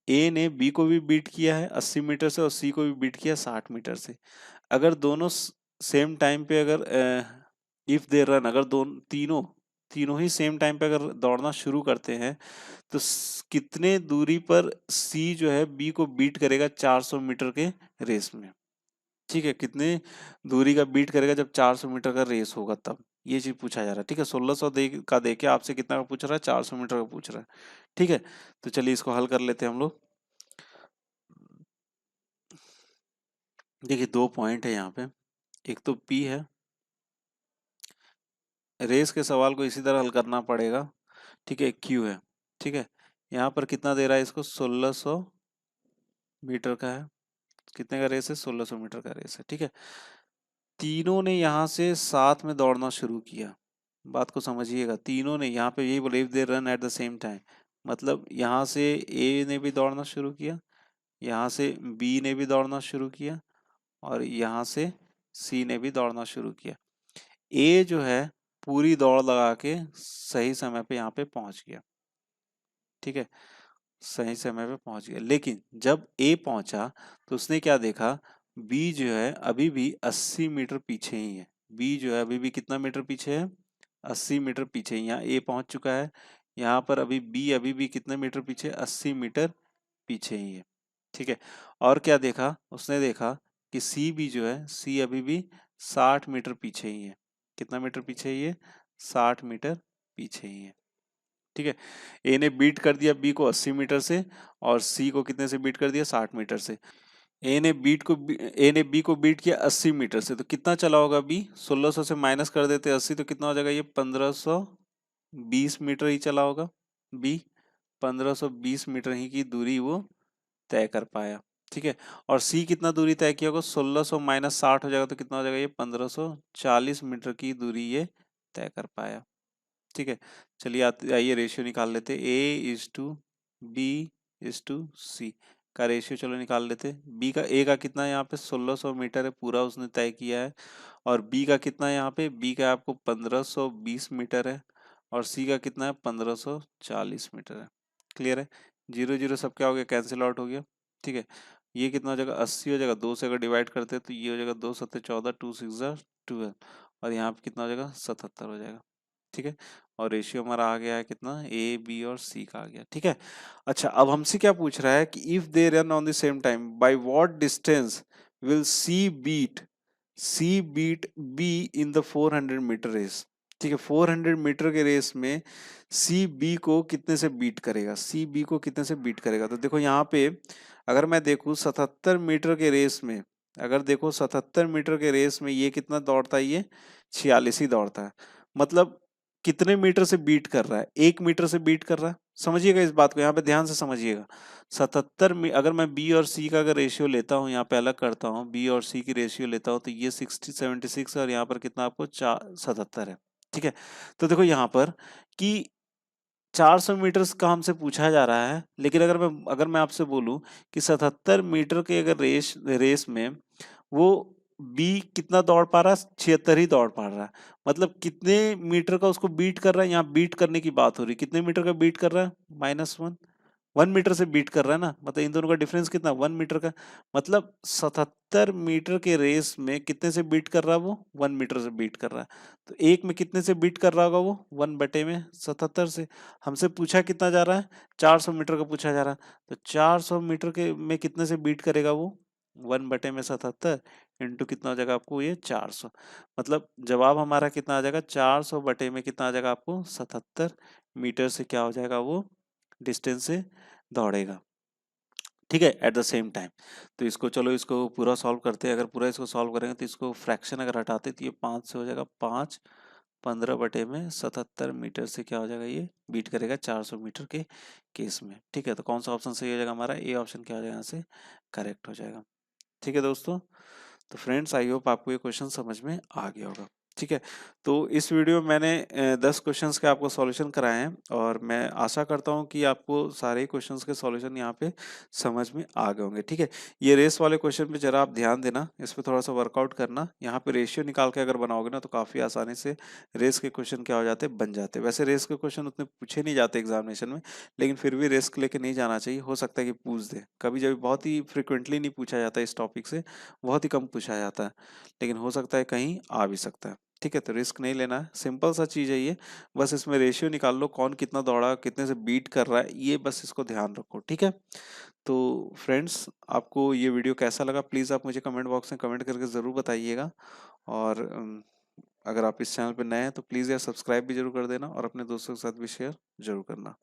Speaker 1: ए ने बी को भी बीट किया है 80 मीटर से और सी को भी बीट किया 60 मीटर से। अगर दोनों सेम टाइम पे अगर इफ दे रन, अगर दोनों तीनों तीनों ही सेम टाइम पे अगर दौड़ना शुरू करते हैं, तो कितने दूरी पर सी जो है बी को बीट करेगा 400 मीटर के रेस में। ठीक है, कितने दूरी का बीट करेगा जब 400 मीटर का रेस होगा, तब ये चीज पूछा जा रहा है। ठीक है, 1600 का देके आपसे कितना का पूछ रहा है, 400 मीटर का पूछ रहा है। ठीक है, तो चलिए इसको हल कर लेते हैं हम लोग। देखिए दो पॉइंट है यहाँ पे, एक तो पी है, रेस के सवाल को इसी तरह हल करना पड़ेगा। ठीक है, क्यू है। ठीक है, यहाँ पर कितना दे रहा है इसको, 1600 मीटर का है, कितने का रेस है, 1600 मीटर का रेस है। ठीक है, तीनों ने यहाँ से साथ में दौड़ना शुरू किया। बात को समझिएगा, तीनों ने यहाँ पे यही बोले if they run at the same time, मतलब यहाँ से ए ने भी दौड़ना शुरू किया, यहाँ से बी ने भी दौड़ना शुरू किया, और यहाँ से सी ने भी दौड़ना शुरू किया। ए जो है पूरी दौड़ लगा के सही समय पे यहाँ पे पहुंच गया। ठीक है, सही समय पे पहुंच गया, लेकिन जब ए पहुंचा तो उसने क्या देखा, बी जो है अभी भी 80 मीटर पीछे ही है। बी जो है अभी भी कितना मीटर पीछे है, 80 मीटर पीछे ही। यहाँ ए पहुंच चुका है, यहाँ पर अभी बी कितने मीटर पीछे, 80 मीटर पीछे ही है। ठीक है, और क्या देखा उसने, देखा कि सी भी जो है, सी अभी भी 60 मीटर पीछे ही है। कितना मीटर पीछे ही है, 60 मीटर पीछे ही है। ठीक है, ए ने बीट कर दिया बी को 80 मीटर से, और सी को कितने से बीट कर दिया, 60 मीटर से। ए ने बी को बीट किया 80 मीटर से, तो कितना चला होगा बी, 1600 से माइनस कर देते 80, तो कितना हो जाएगा ये, 1520 मीटर ही चला होगा बी। 1520 मीटर ही की दूरी वो तय कर पाया। ठीक है, और सी कितना दूरी तय किया होगा, 1600 माइनस 60 हो जाएगा, तो कितना हो जाएगा ये, 1540 मीटर की दूरी ये तय कर पाया। ठीक है, चलिए आइए रेशियो निकाल लेते, A:B:C का रेशियो चलो निकाल लेते। बी का, ए का कितना है यहाँ पे, 1600 मीटर है पूरा उसने तय किया है, और बी का कितना है यहाँ पे, बी का आपको 1520 मीटर है, और सी का कितना है, 1540 मीटर है। क्लियर है, जीरो जीरो सब क्या हो गया, कैंसिल आउट हो गया। ठीक है, ये कितना हो जाएगा, 80 हो जाएगा, 2 से अगर डिवाइड करते हैं तो ये हो जाएगा 2 सत्ते 14, 2 6 12, और यहाँ पे कितना हो जाएगा, 77 हो जाएगा। ठीक है, और रेशियो हमारा आ गया है कितना, ए बी और सी का आ गया। ठीक है, अच्छा अब हमसे क्या पूछ रहा है कि if they run on the same time by what distance will C beat B in the 400 metre race. ठीक है, 400 मीटर के रेस में सी बी को कितने से बीट करेगा, सी बी को कितने से बीट करेगा। तो देखो यहाँ पे अगर मैं देखूँ 77 मीटर के रेस में, अगर देखो 77 मीटर के रेस में ये कितना दौड़ता है, ये 46 ही दौड़ता है। मतलब कितने मीटर से बीट कर रहा है, 1 मीटर से बीट कर रहा है। समझिएगा इस बात को, यहाँ पे ध्यान से समझिएगा। 77 में अगर मैं बी और सी का अगर रेशियो लेता हूँ, यहाँ पे अलग करता हूँ, बी और सी की रेशियो लेता हूँ, तो ये 76 है, और यहाँ पर कितना आपको 77 है। ठीक है, तो देखो यहाँ पर कि 400 मीटर का हमसे पूछा जा रहा है, लेकिन अगर मैं आपसे बोलूं कि 77 मीटर के अगर रेस रेस में वो बी कितना दौड़ पा रहा है, 76 ही दौड़ पा रहा है। मतलब कितने मीटर का उसको बीट कर रहा है, यहाँ बीट करने की बात हो रही, कितने मीटर का बीट कर रहा है, -1, 1 मीटर से बीट कर रहा है ना, मतलब इन दोनों का डिफरेंस कितना, 1 मीटर का। मतलब 77 मीटर के रेस में कितने से बीट कर रहा है वो, 1 मीटर से बीट कर रहा है। तो एक में कितने से बीट कर रहा होगा वो, 1/77 से। हमसे पूछा कितना जा रहा है, 400 मीटर का पूछा जा रहा है, तो 400 मीटर के में कितने से बीट करेगा वो, 1/77 इंटू कितना हो जाएगा आपको, ये 400। मतलब जवाब हमारा कितना आ जाएगा, 400 बटे में कितना आ जाएगा आपको, 77 मीटर से क्या हो जाएगा वो डिस्टेंस से दौड़ेगा। ठीक है, एट द सेम टाइम। तो इसको चलो इसको पूरा सॉल्व करते हैं। अगर पूरा इसको सॉल्व करेंगे तो इसको फ्रैक्शन अगर हटाते तो ये 5 से हो जाएगा 5, 15 बटे में 77 मीटर से क्या हो जाएगा, ये बीट करेगा 400 मीटर के केस में। ठीक है, तो कौन सा ऑप्शन सही हो जाएगा हमारा, ए ऑप्शन क्या हो जाएगा यहाँ से करेक्ट हो जाएगा। ठीक है दोस्तों, तो फ्रेंड्स आई होप आपको ये क्वेश्चन समझ में आ गया होगा। ठीक है, तो इस वीडियो में मैंने 10 क्वेश्चंस के आपको सॉल्यूशन कराए हैं, और मैं आशा करता हूं कि आपको सारे ही क्वेश्चंस के सॉल्यूशन यहाँ पे समझ में आ गए होंगे। ठीक है, ये रेस वाले क्वेश्चन पे जरा आप ध्यान देना, इस पे थोड़ा सा वर्कआउट करना। यहाँ पे रेशियो निकाल के अगर बनाओगे ना तो काफ़ी आसानी से रेस के क्वेश्चन क्या हो जाते हैं, बन जाते हैं। वैसे रेस के क्वेश्चन उतने पूछे नहीं जाते एग्जामिनेशन में, लेकिन फिर भी रिस्क लेके नहीं जाना चाहिए, हो सकता है कि पूछ दे कभी जब, बहुत ही फ्रिक्वेंटली नहीं पूछा जाता इस टॉपिक से, बहुत ही कम पूछा जाता है, लेकिन हो सकता है कहीं आ भी सकता है। ठीक है, तो रिस्क नहीं लेना है, सिंपल सा चीज़ है ये। बस इसमें रेशियो निकाल लो, कौन कितना दौड़ा, कितने से बीट कर रहा है, ये बस इसको ध्यान रखो। ठीक है, तो फ्रेंड्स आपको ये वीडियो कैसा लगा, प्लीज़ आप मुझे कमेंट बॉक्स में कमेंट करके ज़रूर बताइएगा। और अगर आप इस चैनल पर नए हैं तो प्लीज़ यार सब्सक्राइब भी जरूर कर देना, और अपने दोस्तों के साथ भी शेयर जरूर करना।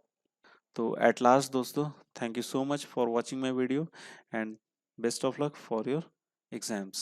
Speaker 1: तो एट लास्ट दोस्तों, thank you so much for watching my video, and best of luck for your exams.